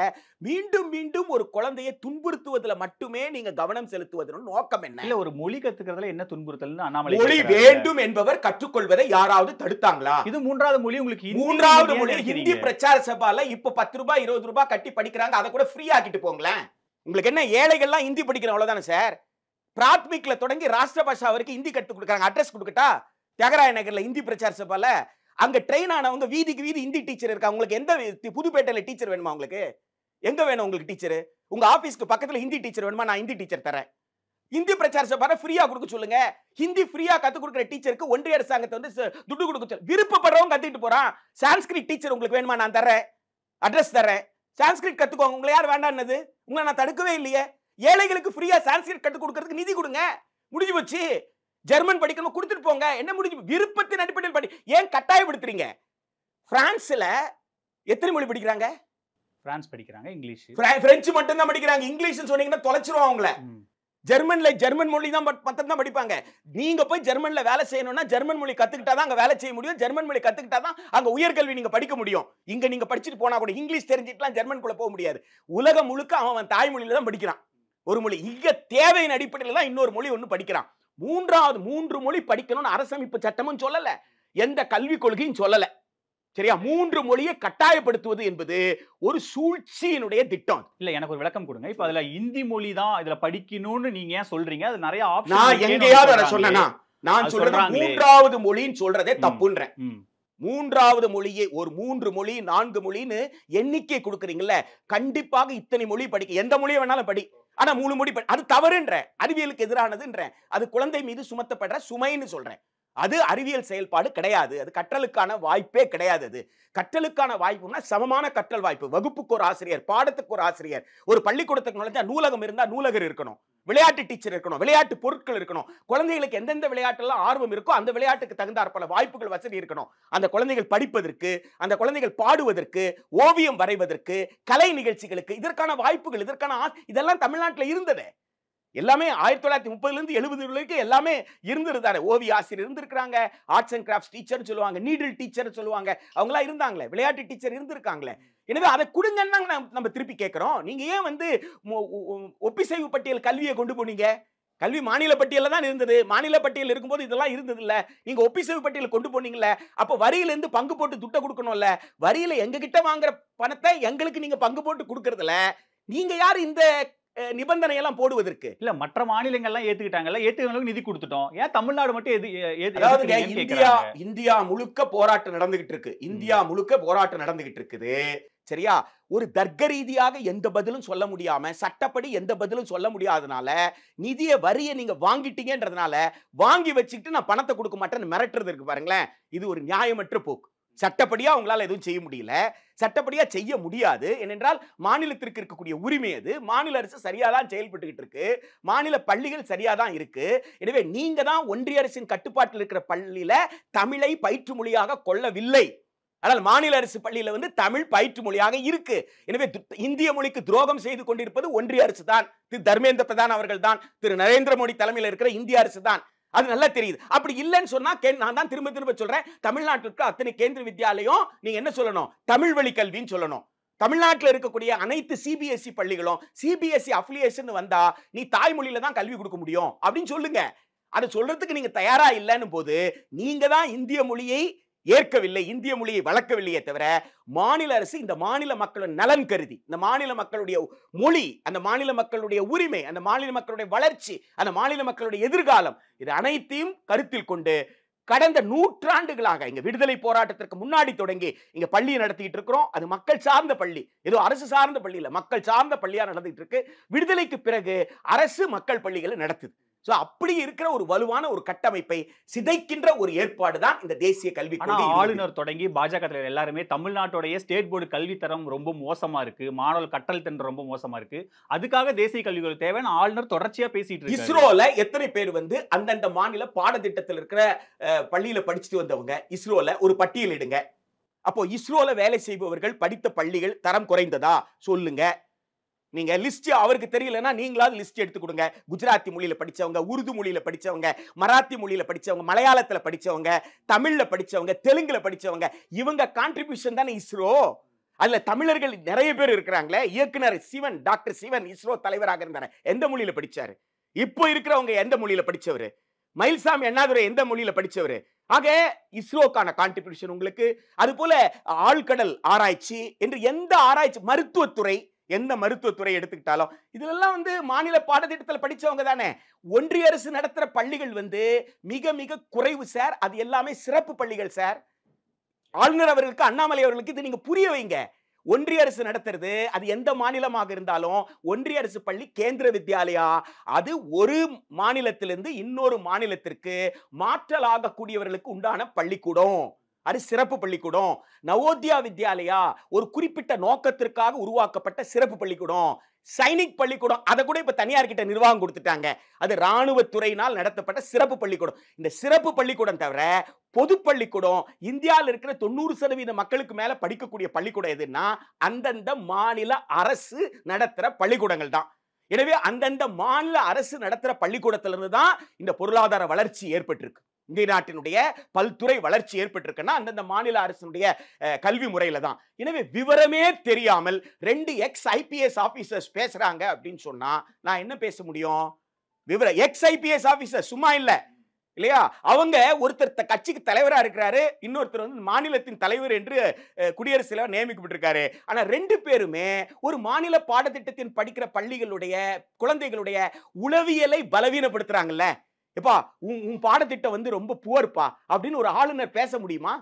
மீண்டும் மீண்டும் ஒரு குழந்தையை துன்புறுத்துவதில் மட்டுமே நீங்க கவனம் செலுத்துவதன் நோக்கம் என்ன? இல்ல, ஒரு மொழி கத்துக்கிறதுல என்ன துன்புறுத்தல்னு அண்ணாமலை மொழி வேண்டும் என்பவர் கற்றுக்கொள்வதை யாராவது தடுத்தாங்களா? இது 3வது மொழி. உங்களுக்கு 3வது மொழி ஹிந்தி பிரச்சார சபால இப்ப 10 ரூபாய் 20 ரூபாய் கட்டி படிக்கிறாங்க, அதை கூட ஃப்ரீ ஆக்கிட்டு போங்களேன். உங்களுக்கு என்ன, ஏழைகள்லாம் ஹிந்தி படிக்கிற அவ்வளவுதானே சார்? பிராத்மிக்ல தொடங்கி ராஷ்டிர பாஷா வரைக்கும் ஹிந்தி கத்து கொடுக்குறாங்க. அட்ரஸ் கொடுக்கட்டா? தியாகராய நகர்ல ஹிந்தி பிரச்சார சபால அங்க ட்ரெயின் ஆனவங்க வீதிக்கு வீதி ஹிந்தி டீச்சர் இருக்கா. உங்களுக்கு எந்த புதுப்பேட்டையில டீச்சர் வேணுமா? உங்களுக்கு எங்க வேணும் உங்களுக்கு டீச்சர்? உங்க ஆபீஸ்க்கு பக்கத்துல ஹிந்தி டீச்சர் வேணுமா? நான் ஹிந்தி டீச்சர் தரேன். ஹிந்தி பிரச்சார சபா ஃப்ரீயா கொடுக்க சொல்லுங்க. ஹிந்தி ஃப்ரீயா கத்து கொடுக்குற டீச்சருக்கு ஒன்றிய அரசாங்கத்தை வந்து துட்டு கொடுக்க சொல்லுங்க. விருப்பப்படுறவங்க கத்துக்கிட்டு போறான். சான்ஸ்கிரிட் டீச்சர் உங்களுக்கு வேணுமா? நான் தரேன், அட்ரஸ் தரேன். சான்ஸ்கிரிட் கத்துக்கோங்க. உங்களை யார் வேண்டாம்னது? உங்களை நான் தடுக்கவே இல்லையே. ஏழைகளுக்கு ஃப்ரீயா சான்ஸ்கிரிட் கத்து கொடுக்கறதுக்கு நிதி கொடுங்க, முடிஞ்சு போச்சு. ஜெர்மன் படிக்கணும், கொடுத்துட்டு போங்க, என்ன முடிஞ்சு? விருப்பத்தின் அடிப்படையில் படி. ஏன் கட்டாயப்படுத்துறீங்க? பிரான்ஸ்ல எத்தனை மொழி படிக்கிறாங்க? பிரான்ஸ் படிக்கிறாங்க, இங்கிலீஷ், பிரெஞ்சு மட்டும் தான் படிக்கிறாங்க. இங்கிலீஷ் சொன்னீங்கன்னா தொலைச்சிருவாங்க அவங்கள. ஜெர்மன் மொழி தான் மட்டும் தான் படிப்பாங்க. நீங்க போய் ஜெர்மன்ல வேலை செய்யணும்னா ஜெர்மன் மொழி கத்துக்கிட்டாதான் அங்க வேலை செய்ய முடியும். ஜெர்மன் மொழி கத்துக்கிட்டாதான் அங்க உயர்கல்வி நீங்க படிக்க முடியும். இங்க நீங்க படிச்சுட்டு போனா கூட இங்கிலீஷ் தெரிஞ்சிட்டுலாம் ஜெர்மன்குள்ள போக முடியாது. உலகம் முழுக்க அவன் தாய்மொழியில தான் படிக்கிறான். ஒரு மொழி இங்க தேவையின் அடிப்படையில் தான் இன்னொரு மொழி ஒண்ணு படிக்கிறான். மூன்று மொழி படிக்கணும்னு அரசமைப்பு சட்டமும் சொல்லல, எந்த கல்விக் கொள்கையும் சொல்லல. சரியா? 3 மொழியை கட்டாயப்படுத்துவது என்பது ஒரு சூழ்ச்சியினுடைய திட்டம். இல்ல, எனக்கு ஒரு விளக்கம் கொடுங்க. இப்ப அதுல இந்தி மொழி தான் இதுல படிக்கணும்னு நீங்க ஏன் சொல்றீங்க? அது நிறைய ஆப்ஷன். நான் எங்கேயாவது சொன்னேனா? நான் சொல்றது 3வது மொழின்னு சொல்றதே தப்புன்றேன். 3வது மொழியை ஒரு 3 மொழி 4 மொழின்னு எண்ணிக்கை கொடுக்குறீங்கல்ல, கண்டிப்பாக இத்தனை மொழி படிக்க, எந்த மொழியை வேணாலும் படி, ஆனா 3 மொழி அது தவறுன்ற, அறிவியலுக்கு எதிரானதுன்ற, அது குழந்தை மீது சுமத்தப்படுற சுமைன்னு சொல்றேன். அது அறிவியல் செயல்பாடு கிடையாது. அது கற்றலுக்கான வாய்ப்பே கிடையாது. அது கற்றலுக்கான வாய்ப்புனா சமமான கற்றல் வாய்ப்பு. வகுப்புக்கு ஒரு ஆசிரியர், பாடத்துக்கு ஒரு ஆசிரியர், ஒரு பள்ளிக்கூடத்துக்கு நுழைஞ்சா நூலகம் இருந்தா நூலகர் இருக்கணும், விளையாட்டு டீச்சர் இருக்கணும், விளையாட்டு பொருட்கள் இருக்கணும், குழந்தைகளுக்கு எந்தெந்த விளையாட்டுலாம் ஆர்வம் இருக்கோ அந்த விளையாட்டுக்கு தகுந்தாற் பல வாய்ப்புகள் வசதி இருக்கணும். அந்த குழந்தைகள் படிப்பதற்கு, அந்த குழந்தைகள் பாடுவதற்கு, ஓவியம் வரைவதற்கு, கலை நிகழ்ச்சிகளுக்கு இதற்கான வாய்ப்புகள், இதற்கான இதெல்லாம் தமிழ்நாட்டில் இருந்தது. எல்லாமே 1930ல இருந்து 70 வரைக்கும் எல்லாமே இருந்திருந்தாரு. ஓவிய ஆசிரியர் இருந்திருக்காங்க, ஆர்ட்ஸ் அண்ட் கிராஃப்ட்ஸ் டீச்சர் சொல்லுவாங்க, நீடில் டீச்சர் சொல்லுவாங்க, அவங்க எல்லாம் இருந்தாங்களே, விளையாட்டு டீச்சர் இருந்திருக்காங்களே. எனவே அதை கொடுங்கன்னா நம்ம திருப்பி கேட்கிறோம். நீங்க ஏன் வந்து ஒப்பிசைவு பட்டியல் கல்வியை கொண்டு போனீங்க? கல்வி மாநில பட்டியல தான் இருந்தது. மாநில பட்டியல் இருக்கும்போது இதெல்லாம் இருந்தது இல்ல. நீங்க ஒப்பிசைவு பட்டியல் கொண்டு போனீங்கல்ல, அப்ப வரியில இருந்து பங்கு போட்டு துட்ட கொடுக்கணும்ல. வரியில எங்க கிட்ட வாங்குற பணத்தை எங்களுக்கு நீங்க பங்கு போட்டு கொடுக்கறதுல நீங்க யாரு இந்த நிபந்தனை எல்லாம் போடுவதற்கு? இல்ல, மற்ற மாநிலங்கள்லாம் ஏத்துக்கிட்டாங்கல்ல, ஏத்துக்கிறவங்களுக்கு நிதி கொடுத்துட்டோம், ஏன் தமிழ்நாடு மட்டும் இந்தியா முழுக்க போராட்டம் நடந்துகிட்டு இருக்கு. இந்தியா முழுக்க போராட்டம் நடந்துகிட்டு இருக்குது. சரியா? ஒரு தர்க்க ரீதியாக எந்த பதிலும் சொல்ல முடியாம, சட்டப்படி எந்த பதிலும் சொல்ல முடியாதனால, நிதிய வரியை நீங்க வாங்கிட்டீங்கன்றதுனால வாங்கி வச்சுக்கிட்டு நான் பணத்தை கொடுக்க மாட்டேன்னு மிரட்டுறது இருக்கு பாருங்களேன். இது ஒரு நியாயமற்ற போக்கு. சட்டப்படியா உங்களால எதுவும் செய்ய முடியல, சட்டப்படியா செய்ய முடியாது. ஏனென்றால் மாநிலத்திற்கு இருக்கக்கூடிய உரிமை அது. மாநில அரசு சரியாதான் செயல்பட்டுக்கிட்டு இருக்கு, மாநில பள்ளிகள் சரியாதான் இருக்கு. எனவே நீங்க தான் ஒன்றிய அரசின் கட்டுப்பாட்டில் இருக்கிற பள்ளியில தமிழை பயிற்று மொழியாக கொள்ளவில்லை. ஆனால் மாநில அரசு பள்ளியில வந்து தமிழ் பயிற்று மொழியாக இருக்கு. எனவே இந்திய மொழிக்கு துரோகம் செய்து கொண்டிருப்பது ஒன்றிய அரசு தான், திரு தர்மேந்திர பிரதான் அவர்கள் தான், திரு நரேந்திர மோடி தலைமையில் இருக்கிற இந்திய அரசு தான். அது நல்லா தெரியுது. அப்படி இல்லைன்னு சொன்னா நான் தான் திரும்ப சொல்றேன், தமிழ்நாட்டிற்கு அத்தனை கேந்திர வித்யாலயம் நீங்க என்ன சொல்லணும்? தமிழ் வழி கல்வின்னு சொல்லணும். தமிழ்நாட்டில் இருக்கக்கூடிய அனைத்து சிபிஎஸ்இ பள்ளிகளும் சிபிஎஸ்இ அஃபிலியேஷன் வந்தா நீ தாய்மொழியில தான் கல்வி கொடுக்க முடியும் அப்படின்னு சொல்லுங்க. அதை சொல்றதுக்கு நீங்க தயாரா இல்லைன்னு போது நீங்க தான் இந்திய மொழியை ஏற்கவில்லை, இந்திய மொழியை வளர்க்கவில்லையே தவிர மாநில அரசு இந்த மாநில மக்களின் நலன் கருதி, இந்த மாநில மக்களுடைய மொழி, அந்த மாநில மக்களுடைய உரிமை, அந்த மாநில மக்களுடைய வளர்ச்சி, அந்த மாநில மக்களுடைய எதிர்காலம், இது அனைத்தையும் கருத்தில் கொண்டு கடந்த நூற்றாண்டுகளாக இங்க விடுதலை போராட்டத்திற்கு முன்னாடி தொடங்கி இங்க பள்ளியை நடத்திட்டு இருக்கிறோம். அது மக்கள் சார்ந்த பள்ளி, ஏதோ அரசு சார்ந்த பள்ளி இல்ல, மக்கள் சார்ந்த பள்ளியா நடந்துட்டு இருக்கு. விடுதலைக்கு பிறகு அரசு மக்கள் பள்ளிகளை நடத்துது. சோ அப்படி இருக்கிற ஒரு வலுவான ஒரு கட்டமைப்பை சிதைக்கின்ற ஒரு ஏற்பாடு தான் இந்த தேசிய கல்வி கொள்கை. ஆளுநர் தொடங்கி பாஜக தலைவர் எல்லாருமே தமிழ்நாட்டுடைய ஸ்டேட் போர்டு கல்வி தரம் ரொம்ப மோசமா இருக்கு, மாணவர் கற்றல் திறன் ரொம்ப மோசமா இருக்கு, அதுக்காக தேசிய கல்வி கொள்கை தேவைன்னு ஆளுநர் தொடர்ச்சியா பேசிட்டு இருக்காரு. இஸ்ரோல எத்தனை பேர் வந்து அந்தந்த மாநில பாடத்திட்டத்தில் இருக்கிற பள்ளியில படிச்சுட்டு வந்தவங்க இஸ்ரோல ஒரு பட்டியல் இடுங்க. அப்போ இஸ்ரோல வேலை செய்பவர்கள் படித்த பள்ளிகள் தரம் குறைந்ததா சொல்லுங்க. நீங்க லிஸ்ட் அவருக்கு தெரியலன்னா நீங்களாவது லிஸ்ட் எடுத்து கொடுங்க. குஜராத்தி மொழியில படிச்சவங்க, உருது மொழியில படிச்சவங்க, மராத்தி மொழியில படிச்சவங்க, மலையாளத்துல படிச்சவங்க, தமிழ்ல படிச்சவங்க, தெலுங்குல படிச்சவங்க, இவங்க கான்ட்ரிபியூஷன் தானே இஸ்ரோ. அதுல தமிழர்கள் நிறைய பேர் இருக்கிறாங்களே. இயக்குனர் சிவன், டாக்டர் சிவன் இஸ்ரோ தலைவராக இருந்தாரு, எந்த மொழியில படிச்சாரு? இப்போ இருக்கிறவங்க எந்த மொழியில படிச்சவரு? மயில்சாமி அண்ணாதுரை எந்த மொழியில படிச்சவரு? ஆக இஸ்ரோக்கான கான்ட்ரிபியூஷன் உங்களுக்கு. அது போல ஆழ்கடல் ஆராய்ச்சி என்று எந்த ஆராய்ச்சி, மருத்துவத்துறை, எந்த மருத்துவத்துறை எடுத்துக்கிட்டாலும் இதெல்லாம் வந்து மாநில பாடத்திட்டத்தில் படிச்சவங்க தானே. ஒன்றிய அரசு நடத்துற பள்ளிகள் வந்து மிக மிக குறைவு சார். அது எல்லாமே சிறப்பு பள்ளிகள் சார். ஆளுநர் அவர்களுக்கு, அண்ணாமலை அவர்களுக்கு இது நீங்க புரிய வைங்க. ஒன்றிய அரசு நடத்துறது, அது எந்த மாநிலமாக இருந்தாலும் ஒன்றிய அரசு பள்ளி கேந்திர வித்யாலயா, அது ஒரு மாநிலத்திலிருந்து இன்னொரு மாநிலத்திற்கு மாற்றலாக கூடியவர்களுக்கு உண்டான பள்ளிக்கூடம், அது சிறப்பு பள்ளிக்கூடம். நவோத்யா வித்யாலயா ஒரு குறிப்பிட்ட நோக்கத்திற்காக உருவாக்கப்பட்ட சிறப்பு பள்ளிக்கூடம். சைனிக் பள்ளிக்கூடம் அதை கூட இப்ப தனியார் கிட்ட நிர்வாகம் கொடுத்துட்டாங்க. அது ராணுவத்துறையினால் நடத்தப்பட்ட சிறப்பு பள்ளிக்கூடம். இந்த சிறப்பு பள்ளிக்கூடம் தவிர பொது பள்ளிக்கூடம், இந்தியாவில் இருக்கிற 90% மக்களுக்கு மேல படிக்கக்கூடிய பள்ளிக்கூடம் எதுன்னா அந்தந்த மாநில அரசு நடத்துற பள்ளிக்கூடங்கள் தான். எனவே அந்தந்த மாநில அரசு நடத்துற பள்ளிக்கூடத்திலிருந்து தான் இந்த பொருளாதார வளர்ச்சி ஏற்பட்டிருக்கு. இந்திய நாட்டினுடைய பல்துறை வளர்ச்சி ஏற்பட்டிருக்குன்னா அந்தந்த மாநில அரசினுடைய கல்வி முறையில தான். எனவே விவரமே தெரியாமல் 2 எக்ஸ் IPS ஆபீசர்ஸ் பேசுறாங்க அப்படின்னு சொன்னா நான் என்ன பேச முடியும்? விவரம் எக்ஸ் IPS ஆபீசர் சும்மா இல்ல இல்லையா? அவங்க ஒருத்தர் கட்சிக்கு தலைவரா இருக்கிறாரு, இன்னொருத்தர் வந்து மாநிலத்தின் தலைவர் என்று குடியரசுத் தலைவர் நியமிக்கப்பட்டிருக்காரு. ஆனா 2 பேருமே ஒரு மாநில பாடத்திட்டத்தின் படிக்கிற பள்ளிகளுடைய குழந்தைகளுடைய உளவியலை பலவீனப்படுத்துறாங்கல்ல. எப்பா உன் பாடத்திட்டம் வந்து ரொம்ப புவர்ப்பா அப்படின்னு ஒரு ஆளுநர் பேச முடியுமா?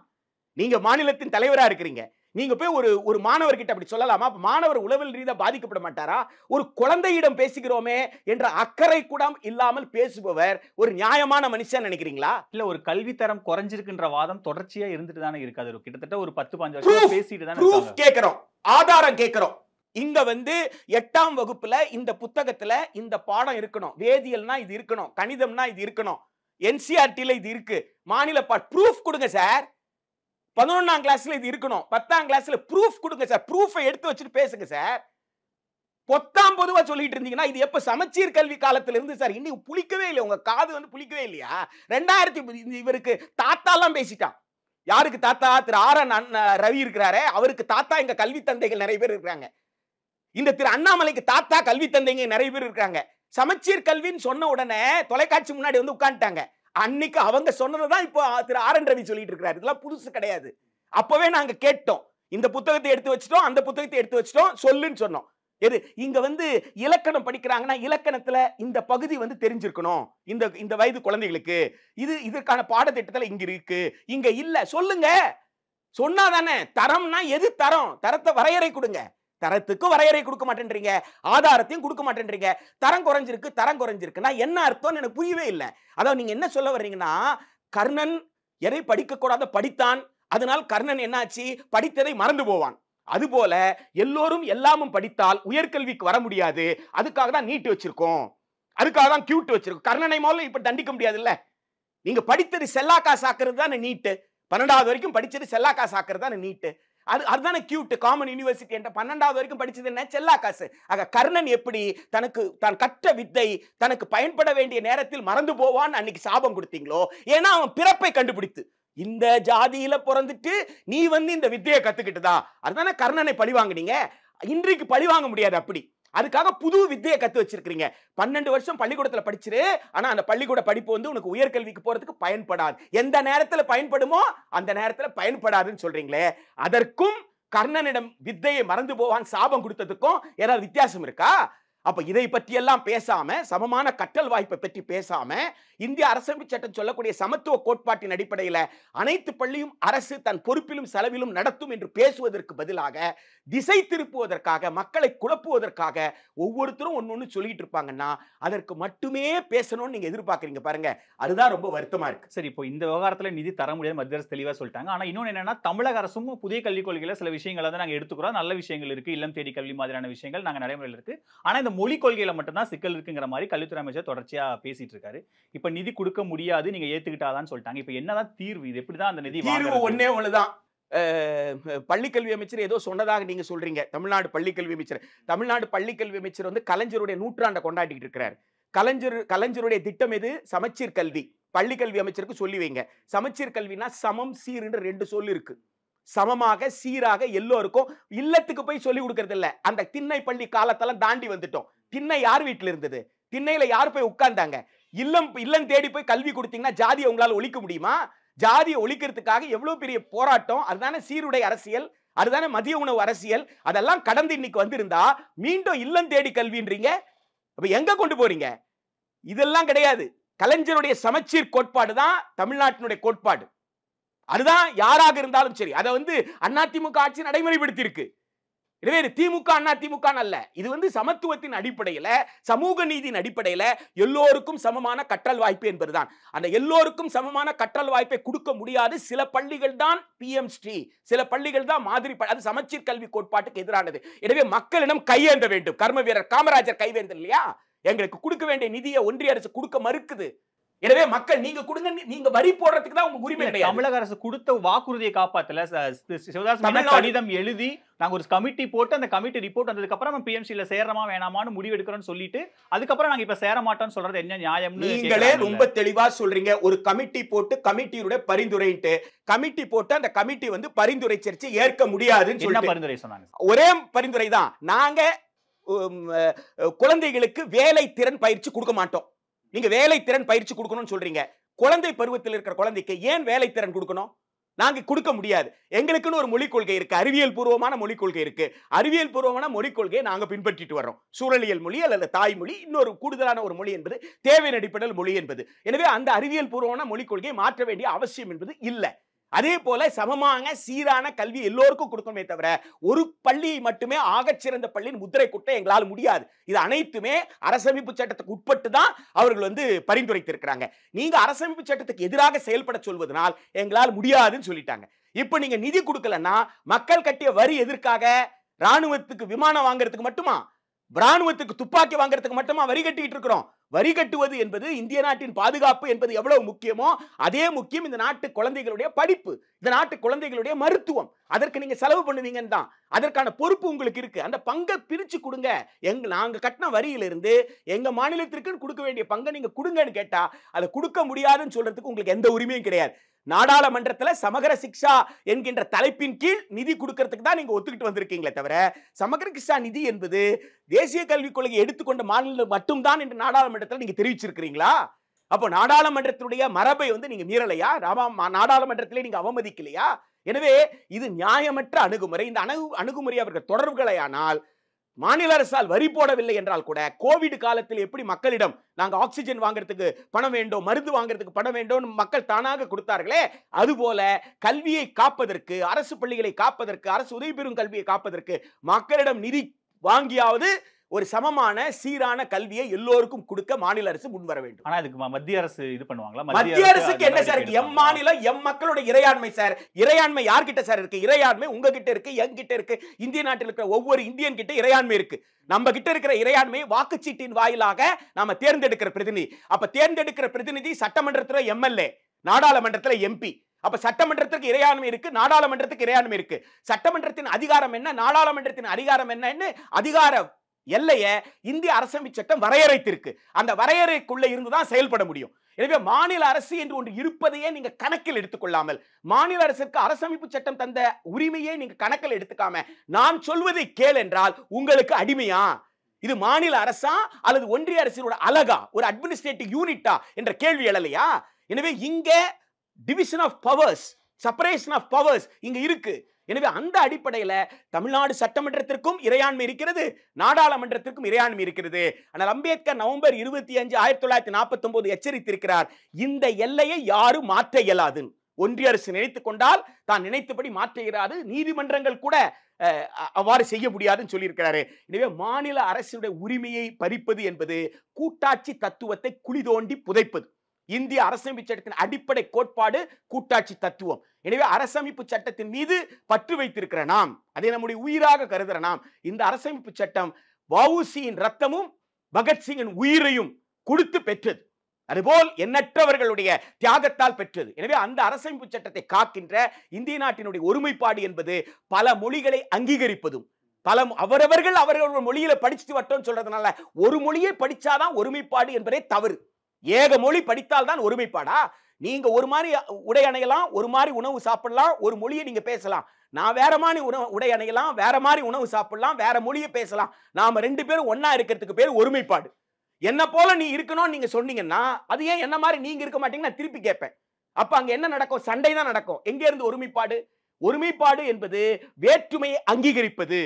நீங்க மாநிலத்தின் தலைவரா இருக்கிறீங்க, நீங்க போய் ஒரு மாணவர்கிட்ட அப்படி சொல்லலாமா? மாணவர் உளவியல் ரீதியா பாதிக்கப்பட மாட்டாரா? ஒரு குழந்தையிடம் பேசுகிறோமே என்ற அக்கறை கூட இல்லாமல் பேசுபவர் ஒரு நியாயமான மனுஷன் நினைக்கிறீங்களா? இல்ல ஒரு கல்வி தரம் குறைஞ்சிருக்குன்ற வாதம் தொடர்ச்சியா இருந்துட்டு தானே இருக்கு. அது கிட்டத்தட்ட ஒரு 10-15 வருஷம் பேசிட்டு தானே இருக்காங்க. கேக்குறோம், ஆதாரம் கேக்குறோம். இங்க வந்து 8ஆம் வகுப்புல இந்த புத்தகத்துல இந்த பாடம் இருக்கணும், வேதியியல்னா இது இருக்கணும், கணிதம்னா இது இருக்கணும், NCERTல இது இருக்கு, மாநில ப்ரூஃப் கொடுங்க சார். 11ஆம் கிளாஸ்ல இது இருக்கணும், 10ஆம் கிளாஸ்ல ப்ரூஃப் கொடுங்க சார். ப்ரூஃபை எடுத்து வச்சுட்டு பேசுங்க சார். பொத்தாம் பொதுவா சொல்லிட்டு இருந்தீங்கன்னா இது எப்ப சமச்சீர் கல்வி காலத்துல இருந்து சார்? இன்னும் புளிக்கவே இல்லை, உங்க காது வந்து புளிக்கவே இல்லையா? 2000 இவருக்கு தாத்தா எல்லாம் பேசிட்டான். யாருக்கு தாத்தா? திரு ரவி இருக்கிறாரே, அவருக்கு தாத்தா எங்க கல்வி தந்தைகள் நிறைய பேர் இருக்கிறாங்க. இந்த திரு அண்ணாமலைக்கு தாத்தா கல்வி தந்தைங்க நிறைய பேர் இருக்காங்க. சமச்சீர் கல்வின்னு சொன்ன உடனே தொலைக்காட்சி முன்னாடி வந்து உட்கார்ந்துட்டாங்க. அன்னைக்கு அவங்க சொன்னதுதான் இப்போ திரு ரவி சொல்லிட்டு இருக்கிறாரு. இதெல்லாம் புதுசு கிடையாது. அப்பவே நாங்க கேட்டோம், இந்த புத்தகத்தை எடுத்து வச்சிட்டோம், அந்த புத்தகத்தை எடுத்து வச்சிட்டோம், சொல்லுன்னு சொன்னோம். எது இங்க வந்து இலக்கணம் படிக்கிறாங்கன்னா இலக்கணத்துல இந்த பகுதி வந்து தெரிஞ்சிருக்கணும் இந்த வயது குழந்தைகளுக்கு. இதற்கான பாடத்திட்டத்துல இங்க இருக்கு, இங்க இல்ல. சொல்லுங்க, சொன்னாதானே. தரம்னா எது தரம்? தரத்தை வரையறை கொடுங்க. தரத்துக்கு வரையறை கொடுக்க மாட்டேன்றீங்க, ஆதாரத்தையும் கொடுக்க மாட்டேன்றீங்க. தரம் குறைஞ்சிருக்குன்னா என்ன அர்த்தம்னு எனக்கு புரியவே இல்லை. அதாவது நீங்க என்ன சொல்ல வர்றீங்கன்னா, கர்ணன் எதை படிக்க கூடாத படித்தான், அதனால் கர்ணன் என்னாச்சு, படித்ததை மறந்து போவான். அதுபோல எல்லோரும் எல்லாமும் படித்தால் உயர்கல்விக்கு வர முடியாது. அதுக்காக தான் நீட் வச்சிருக்கோம், அதுக்காக தான் கியூட் வச்சிருக்கோம். கர்ணனை முதல்ல இப்ப தண்டிக்க முடியாது இல்ல. நீங்க படித்தது செல்லா காசு ஆக்குறது தானே நீட்டு. 12வது வரைக்கும் படிச்சது செல்லா காசு ஆக்குறது தானே நீட்டு. அதுதானே கியூட். காமன் யூனிவர்சிட்டி என்ற 12வது வரைக்கும் படிச்சது என்ன? செல்லா காசு. ஆக கர்ணன் எப்படி தான் கற்ற வித்தை தனக்கு பயன்பட வேண்டிய நேரத்தில் மறந்து போவான் அன்னைக்கு சாபம் கொடுத்தீங்களோ? ஏன்னா அவன் பிறப்பை கண்டுபிடித்து இந்த ஜாதியில பிறந்துட்டு நீ வந்து இந்த வித்தையை கத்துக்கிட்டுதா, அதுதானே கர்ணனை பழி வாங்குனீங்க. இன்றைக்கு பழி வாங்க முடியாது. அப்படி அதுக்காக புது வித்தையை கத்து வச்சிருக்கீங்க. 12 வருஷம் பள்ளிக்கூடத்துல படிச்சிரு, ஆனா அந்த பள்ளிக்கூட படிப்பு வந்து உனக்கு உயர்கல்விக்கு போறதுக்கு பயன்படாது. எந்த நேரத்துல பயன்படுமோ அந்த நேரத்துல பயன்படாதுன்னு சொல்றீங்களே, அதற்கும் கர்ணனிடம் வித்தையை மறந்து போவான் சாபம் கொடுத்ததுக்கும் ஏதாவது வித்தியாசம் இருக்கா? அப்ப இதை பற்றி எல்லாம் பேசாம, சமமான கற்றல் வாய்ப்பை பற்றி பேசாம, இந்திய அரசமைப்பு சட்டம் சொல்லக்கூடிய சமத்துவ கோட்பாட்டின் அடிப்படையில் அனைத்து பள்ளியும் அரசு தன் பொறுப்பிலும் செலவிலும் நடத்தும் என்று பேசுவதற்கு பதிலாக திசை திருப்புவதற்காக, மக்களை குழப்புவதற்காக ஒவ்வொருத்தரும் ஒன்னொன்னு சொல்லிட்டு இருப்பாங்கன்னா அதற்கு மட்டுமே பேசணும்னு நீங்க எதிர்பார்க்கறீங்க பாருங்க. அதுதான் ரொம்ப வருத்தமா இருக்கு. சரி, இப்போ இந்த விவகாரத்துல நிதி தர முடியாது மத்திய அரசு தெளிவா சொல்லிட்டாங்க. ஆனா இன்னொன்னு என்னன்னா, தமிழக அரசும் புதிய கல்விக் கொள்கையில சில விஷயங்களை வந்து நாங்க எடுத்துக்கிறோம், நல்ல விஷயங்கள் இருக்கு, இல்லம் தேடி கல்வி மாதிரியான விஷயங்கள் நாங்க நடைமுறையில் இருக்கு. ஆனா இந்த மொழி கொள்கையில மட்டும்தான் சிக்கல் இருக்குங்கிற மாதிரி கல்வித்துறை அமைச்சர் தொடர்ச்சியா பேசிட்டு இருக்காரு. இப்ப நிதி கொடுக்க முடியாது, நீங்க ஏத்துக்கிட்டாதான் சொல்லிட்டாங்க. இப்ப என்னதான் தீர்வு? இது எப்படிதான் அந்த நிதி? தீர்வு ஒன்னே ஒண்ணுதான். பள்ளிக்கல்வி அமைச்சர் ஏதோ சொன்னதாக நீங்க சொல்றீங்க. தமிழ்நாடு பள்ளிக்கல்வி அமைச்சர் வந்து கலைஞருடைய நூற்றாண்டை கொண்டாடிட்டு இருக்கிறார். கலைஞருடைய திட்டம் எது? சமச்சீர் கல்வி. பள்ளிக்கல்வி அமைச்சருக்கு சொல்லி வைங்க. சமச்சீர் கல்வினா சமம் சீர்ன்ற 2 சொல் இருக்கு. சமமாக சீராக எல்லோருக்கும். இல்லத்துக்கு போய் சொல்லி கொடுக்கறது இல்ல. அந்த திண்ணை பள்ளி காலத்தெல்லாம் தாண்டி வந்துட்டோம். திண்ணை யார் வீட்டுல இருந்தது? திண்ணையில யார் போய் உட்கார்ந்தாங்க? இல்லம் தேடி போய் கல்வி கொடுத்தீங்கன்னா ஜாதியை உங்களால ஒழிக்க முடியுமா? ஜாதியை ஒழிக்கிறதுக்காக எவ்வளவு பெரிய போராட்டம். அதுதானே சீருடை அரசியல், அதுதானே மதிய உணவு அரசியல். அதெல்லாம் கடந்து இன்னைக்கு வந்திருந்தா மீண்டும் இல்லம் தேடி கல்வின்றீங்க. அப்ப எங்க கொண்டு போறீங்க? இதெல்லாம் கிடையாது. கலைஞருடைய சமச்சீர் கோட்பாடு தான் தமிழ்நாட்டினுடைய கோட்பாடு. அதுதான் யாராக இருந்தாலும் சரி. அதை வந்து அதிமுக ஆட்சி நடைமுறைப்படுத்தி இருக்கு. எனவே திமுக அதிமுக அல்ல. இது வந்து சமத்துவத்தின் அடிப்படையில, சமூக நீதியின் அடிப்படையில எல்லோருக்கும் சமமான கற்றல் வாய்ப்பு என்பதுதான். அந்த எல்லோருக்கும் சமமான கற்றல் வாய்ப்பை கொடுக்க முடியாது. சில பள்ளிகள் தான் PMஸ்ரீ, சில பள்ளிகள் தான் மாதிரி. அது சமச்சீர் கல்வி கோட்பாட்டுக்கு எதிரானது. எனவே மக்களிடம் கையேந்த வேண்டும். கர்ம வீரர் காமராஜர் கைவேந்தர் இல்லையா? எங்களுக்கு கொடுக்க வேண்டிய நிதியை ஒன்றிய அரசு கொடுக்க மறுக்குது. எனவே மக்கள் நீங்க கொடுங்க, நீங்க வரி போடுறதுக்கு தான் உங்க உரிமை கிடையாது. தமிழக அரசு கொடுத்த வாக்குறுதியை காப்பாத்தல. சிவதாஸ் கடிதம் எழுதி நாங்க ஒரு கமிட்டி போட்டு அந்த கமிட்டி ரிப்போர்ட் வந்ததுக்கு அப்புறம் நம்ம பிஎம்சில சேரமா வேணாமான்னு முடிவு எடுக்கிறோம்னு சொல்லிட்டு அதுக்கப்புறம் நாங்க இப்ப சேர மாட்டோம்னு சொல்றது என்ன நியாயம்னு நீங்களே ரொம்ப தெளிவா சொல்றீங்க. ஒரு கமிட்டி போட்டு கமிட்டியோட பரிந்துரைட்டு கமிட்டி போட்டு அந்த கமிட்டி வந்து பரிந்துரை சர்ச்சை ஏற்க முடியாதுன்னு சொல்லி பரிந்துரை சொன்னாங்க. ஒரே பரிந்துரை தான், நாங்க குழந்தைகளுக்கு வேலை திறன் பயிற்சி கொடுக்க மாட்டோம். நீங்க வேலை திறன் பயிற்சி கொடுக்கணும்னு சொல்றீங்க. குழந்தை பருவத்தில் இருக்கிற குழந்தைக்கு ஏன் வேலை திறன் கொடுக்கணும்? நாங்க கொடுக்க முடியாது. எங்களுக்குன்னு ஒரு மொழிக் கொள்கை இருக்கு, அறிவியல் பூர்வமான மொழிக் கொள்கை இருக்கு. அறிவியல் பூர்வமான மொழிக் கொள்கையை நாங்க பின்பற்றிட்டு வர்றோம். சூழலியல் மொழி அல்லது தாய்மொழி, இன்னொரு கூடுதலான ஒரு மொழி என்பது தேவையின் அடிப்படையில் மொழி என்பது. எனவே அந்த அறிவியல் பூர்வமான மொழிக் கொள்கையை மாற்ற வேண்டிய அவசியம் என்பது இல்லை. அதே போல சமமான சீரான கல்வி எல்லோருக்கும் கொடுக்கணுமே தவிர ஒரு பள்ளியை மட்டுமே ஆகச்சிறந்த பள்ளியின் முத்திரை குட்ட எங்களால் முடியாது. இது அனைத்துமே அரசமைப்பு சட்டத்துக்கு உட்பட்டு தான் அவர்கள் வந்து பரிந்துரைத்திருக்கிறாங்க. நீங்க அரசமைப்பு சட்டத்துக்கு எதிராக செயல்பட சொல்வதனால் எங்களால் முடியாதுன்னு சொல்லிட்டாங்க. இப்ப நீங்க நிதி கொடுக்கலன்னா மக்கள் கட்டிய வரி எதற்காக? ராணுவத்துக்கு விமானம் வாங்குறதுக்கு மட்டுமா? ராணுவத்துக்கு துப்பாக்கி வாங்குறதுக்கு மட்டுமா வரி கட்டிக்கிட்டு இருக்கிறோம்? வரி கட்டுவது என்பது இந்திய நாட்டின் பாதுகாப்பு என்பது எவ்வளவு முக்கியமோ அதே முக்கியம் இந்த நாட்டு குழந்தைகளுடைய படிப்பு, இந்த நாட்டு குழந்தைகளுடைய மருத்துவம். அதற்கு நீங்க செலவு பண்ணுவீங்கன்னு தான், அதற்கான பொறுப்பு உங்களுக்கு இருக்கு. அந்த பங்கை பிரிச்சு கொடுங்க. நாங்க கட்டின வரியிலிருந்து எங்க மாநிலத்திற்கு கொடுக்க வேண்டிய பங்கை நீங்க கொடுங்கன்னு கேட்டா அதை கொடுக்க முடியாதுன்னு சொல்றதுக்கு உங்களுக்கு எந்த உரிமையும் கிடையாது. நாடாளுமன்றத்தில் சமகர சிக்ஷா என்கின்ற தலைப்பின் கீழ் நிதி கொடுக்கறதுக்கு தான் நீங்க ஒத்துக்கிட்டு வந்திருக்கீங்களே தவிர சமகர சிக்ஷா நிதி என்பது தேசிய கல்விக் கொள்கையை எடுத்துக்கொண்ட மாநிலம் மட்டும்தான் என்று நாடாளுமன்றத்தில் நீங்க தெரிவிச்சிருக்கிறீங்களா? அப்போ நாடாளுமன்றத்துடைய மரபை வந்து நீங்க மீறலையா? நாடாளுமன்றத்திலே நீங்க அவமதிக்கலையா? எனவே இது நியாயமற்ற அணுகுமுறை. இந்த அணுகுமுறை அவர்கள் தொடர்புகளையானால் மாநில அரசால் வரி போடவில்லை என்றால் கூட கோவிட் காலத்தில் எப்படி மக்களிடம் நாங்க ஆக்சிஜன் வாங்குறதுக்கு பணம் வேண்டும், மருந்து வாங்குறதுக்கு பணம் வேண்டும் மக்கள் தானாக கொடுத்தார்களே, அதுபோல கல்வியை காப்பதற்கு, அரசு பள்ளிகளை காப்பதற்கு, அரசு உதவி பெறும் கல்வியை காப்பதற்கு மக்களிடம் நிதி வாங்கியாவது ஒரு சமமான சீரான கல்வியை எல்லோருக்கும் கொடுக்க மாநில அரசு முன்வர வேண்டும். ஆனா இதுக்கு மத்திய அரசு இது பண்ணுவாங்களா? மத்திய அரசுக்கு என்ன சார்? எம் மாநிலம் எம் மக்களோட இறையாண்மை சார். இறையாண்மை யார்கிட்ட சார் இருக்கு? இறையாண்மை உங்ககிட்ட இருக்கு, என்கிட்ட இருக்கு, இந்திய நாட்டில் இருக்கிற ஒவ்வொரு இந்தியன் கிட்ட இறையாண்மை இருக்கு. நம்ம கிட்ட இருக்கிற இறையாண்மை வாக்குச்சீட்டின் வாயிலாக நாம தேர்ந்தெடுக்கிற பிரதிநிதி. அப்ப தேர்ந்தெடுக்கிற பிரதிநிதி சட்டமன்றத்துல எம்எல்ஏ, நாடாளுமன்றத்துல எம்பி. அப்ப சட்டமன்றத்துக்கு இறையாண்மை இருக்கு, நாடாளுமன்றத்துக்கு இறையாண்மை இருக்கு. சட்டமன்றத்தின் அதிகாரம் என்ன, நாடாளுமன்றத்தின் அதிகாரம் என்னன்னு அதிகார எல்லைய இந்திய அரசமைப்பு சட்டம் வரையறைத்திருக்கு. அந்த வரையறைக்குள்ள இருந்துதான் செயல்பட முடியும். எனவே மாநில அரசு என்று ஒன்று இருப்பதையே நீங்க கணக்கில் எடுத்துக்கொள்ளாமல், மாநில அரசுக்கு அரசமைப்பு சட்டம் தந்த உரிமையை நீங்க கணக்கில் எடுத்துக்காம நான் சொல்வதை கேள் என்றால் உங்களுக்கு அடிமையா? இது மாநில அரசா அல்லது ஒன்றிய அரசினோட அழகா, ஒரு அட்மினிஸ்ட்ரேட்டிவ் யூனிட்டா என்ற கேள்வி எழலையா? எனவே இங்க division of powers, separation of powers இங்க இருக்கு. எனவே அந்த அடிப்படையில் தமிழ்நாடு சட்டமன்றத்திற்கும் இறையாண்மை இருக்கிறது, நாடாளுமன்றத்திற்கும் இறையாண்மை இருக்கிறது. ஆனால் அம்பேத்கர் நவம்பர் 25, 1949 எச்சரித்திருக்கிறார், இந்த எல்லையை யாரும் மாற்ற இயலாது. ஒன்றிய அரசு நினைத்துக் கொண்டால் தான் நினைத்தபடி மாற்ற இயலாது, நீதிமன்றங்கள் கூட அவ்வாறு செய்ய முடியாதுன்னு சொல்லியிருக்கிறாரு. எனவே மாநில அரசுடைய உரிமையை பறிப்பது என்பது கூட்டாட்சி தத்துவத்தை குழி தோண்டி புதைப்பது. இந்திய அரசமைப்பு சட்டத்தின் அடிப்படை கோட்பாடு கூட்டாட்சி தத்துவம். எனவே அரசமைப்பு சட்டத்தின் மீது பற்று வைத்திருக்கிற நாம், அதை நம்முடைய உயிராக கருதுற நாம், இந்த அரசமைப்பு சட்டம் வஉசியின் ரத்தமும் பகத்சிங்கின் உயிரையும் கொடுத்து பெற்றது. அதுபோல் எண்ணற்றவர்களுடைய தியாகத்தால் பெற்றது. எனவே அந்த அரசமைப்பு சட்டத்தை காக்கின்ற இந்திய நாட்டினுடைய ஒருமைப்பாடு என்பது பல மொழிகளை அங்கீகரிப்பதும், அவரவர்கள் மொழியில படிச்சுட்டு வட்டோம் சொல்றதுனால ஒரு மொழியை படிச்சாதான் ஒருமைப்பாடு என்பதே தவறு. ஏக மொழி படித்தால் தான் ஒருமைப்பாடா? நீங்க ஒரு மாதிரி உடை அணையலாம், ஒரு மாதிரி உணவு சாப்பிடலாம், ஒரு மொழியை நீங்க பேசலாம். நான் வேற மாதிரி உடை அணையலாம், வேற மாதிரி உணவு சாப்பிடலாம், வேற மொழியை பேசலாம். நாம ரெண்டு பேரும் ஒன்னா இருக்கிறதுக்கு பேர் ஒருமைப்பாடு. என்ன போல நீ இருக்கணும்னு நீங்க சொன்னீங்கன்னா அது ஏன் என்ன மாதிரி நீங்க இருக்க மாட்டீங்கன்னு நான் திருப்பி கேட்பேன். அப்ப அங்க என்ன நடக்கும்? சண்டை தான் நடக்கும். எங்க இருந்து ஒருமைப்பாடு? ஒருமைப்பாடு என்பது வேற்றுமையை அங்கீகரிப்பது.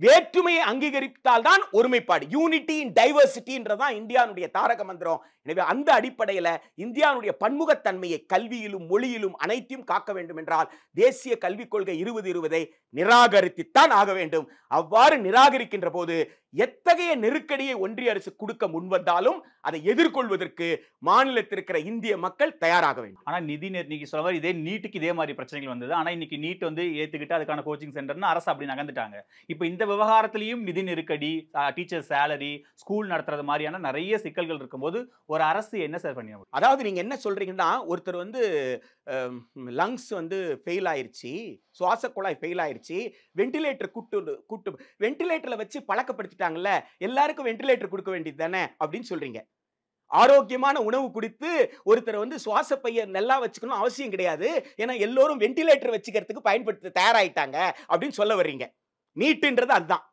வேற்றுமையை அங்கீகரித்தால் தான் ஒருமைப்பாடு. யூனிட்டி இன் டைவர்சிட்டின்றதான் இந்தியாவுடைய தாரக மந்திரம். எனவே அந்த அடிப்படையில் இந்தியாவுடைய பன்முகத்தன்மையை கல்வியிலும் மொழியிலும் அனைத்தையும் காக்க வேண்டும் என்றால் தேசிய கல்விக் கொள்கை 2020 நிராகரித்துத்தான் ஆக வேண்டும். அவ்வாறு நிராகரிக்கின்ற போது எத்தகைய நெருக்கடியை ஒன்றிய அரசு கொடுக்க முன்வந்தாலும் அதை எதிர்கொள்வதற்கு மாநிலத்திற்கிற இந்திய மக்கள் தயாராக வேண்டும். ஆனா நிதி நீங்க சொல்ற இதே நீட்டுக்கு இதே மாதிரி பிரச்சனைகள் வந்தது. ஆனா இன்னைக்கு நீட் வந்து ஏத்துக்கிட்டு அதுக்கான கோச்சிங் சென்டர்னு அரசு அப்படி நகர்ந்துட்டாங்க. இப்ப இந்த விவகாரத்திலையும் நிதி நெருக்கடி, டீச்சர் சேலரி, ஸ்கூல் நடத்துறது மாதிரியான நிறைய சிக்கல்கள் இருக்கும்போது ஒரு அரசு என்ன சார் பண்ணி? அதாவது நீங்க என்ன சொல்றீங்கன்னா, ஒருத்தர் வந்து லங்ஸ் வந்து ஃபெயில் ஆயிருச்சு, சுவாச குழாய் ஃபெயில் ஆயிருச்சு, வென்டிலேட்டர் கூட்டு வென்டிலேட்டர்ல வச்சு பழக்கப்படுத்திட்டாங்கல்ல, எல்லாருக்கும் வென்டிலேட்டர் கொடுக்க வேண்டியது தானே அப்படின்னு சொல்றீங்க. ஆரோக்கியமான உணவு குடித்து ஒருத்தர் வந்து சுவாச பைய நல்லா வச்சுக்கணும் அவசியம் கிடையாது, ஏன்னா எல்லோரும் வென்டிலேட்டர் வச்சுக்கிறதுக்கு பயன்படுத்த தயாராயிட்டாங்க அப்படின்னு சொல்ல வர்றீங்க. நீட்டுன்றது அதுதான்.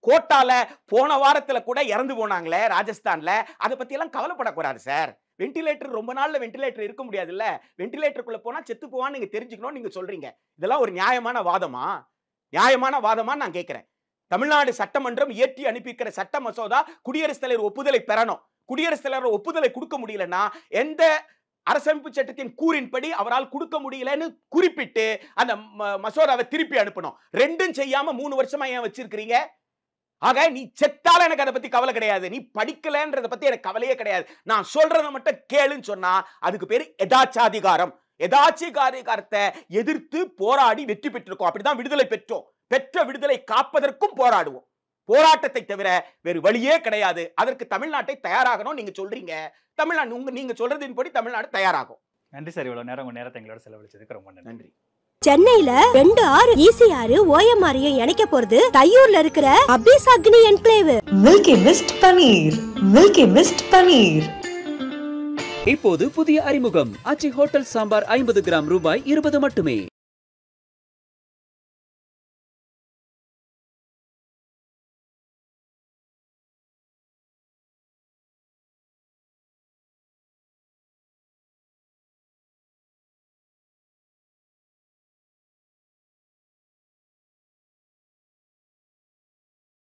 கோட்டால போன வாரத்துல கூட இறந்து போனாங்களே ராஜஸ்தான்ல, அதை பத்தி எல்லாம் கவலைப்படக்கூடாது சார். வென்டிலேட்டர் ரொம்ப நாள்ல வென்டிலேட்டர் இருக்க முடியாது இல்ல, வென்டிலேட்டருக்குள்ள போனா செத்து போவான்னு நீங்க தெரிஞ்சுக்கணும் நீங்க சொல்றீங்க. இதெல்லாம் ஒரு நியாயமான வாதமா? நியாயமான வாதமா நான் கேட்கிறேன். தமிழ்நாடு சட்டமன்றம் இயற்றி அனுப்பியிருக்கிற சட்ட மசோதா குடியரசுத் தலைவர் ஒப்புதலை பெறணும். குடியரசுத் தலைவர் ஒப்புதலை கொடுக்க முடியலன்னா எந்த அரசமைப்பு சட்டத்தின் கூறின்படி அவரால் கொடுக்க முடியலன்னு குறிப்பிட்டு அந்த மசோதாவை திருப்பி அனுப்பணும். ரெண்டும் செய்யாம 3 வருஷமா ஏன் வச்சிருக்கீங்க? ஆக நீ செத்தால எனக்கு அதை பத்தி கவலை கிடையாது, நீ படிக்கலன்றத பத்தி எனக்கு கவலையே கிடையாது. நான் சொல்றத மட்டும் கேளுன்னு சொன்னா அதுக்கு பேரு எதாச்சாதிகாரம். எதாச்சிகாரத்தை எதிர்த்து போராடி வெற்றி பெற்றிருக்கோம். அப்படிதான் விடுதலை பெற்றோம். பெற்ற விடுதலை காப்பதற்கும் போராடுவோம். போராட்டத்தை தவிர வேறு வழியே கிடையாது. அதற்கு தமிழ்நாட்டை தயாராகணும் நீங்க சொல்றீங்க. தமிழ்நாடு நீங்க சொல்றதின்படி தமிழ்நாடு தயாராகும். நன்றி சார், இவ்வளவு நேரம் உங்க நேரத்தை எங்களோட செலவழிச்சதுக்கு ரொம்ப நன்றி. சென்னையில 2 ஆறு ஈசி ஆறு ஓஎம்ஆரையும் இணைக்க போறது தையூர்ல இருக்கிற Abis Agni enclave. Milky Mist paneer, Milky Mist paneer. இப்போது புதிய அறிமுகம் ஆச்சி ஹோட்டல் சாம்பார் 50 கிராம் ரூபாய் 20 மட்டுமே.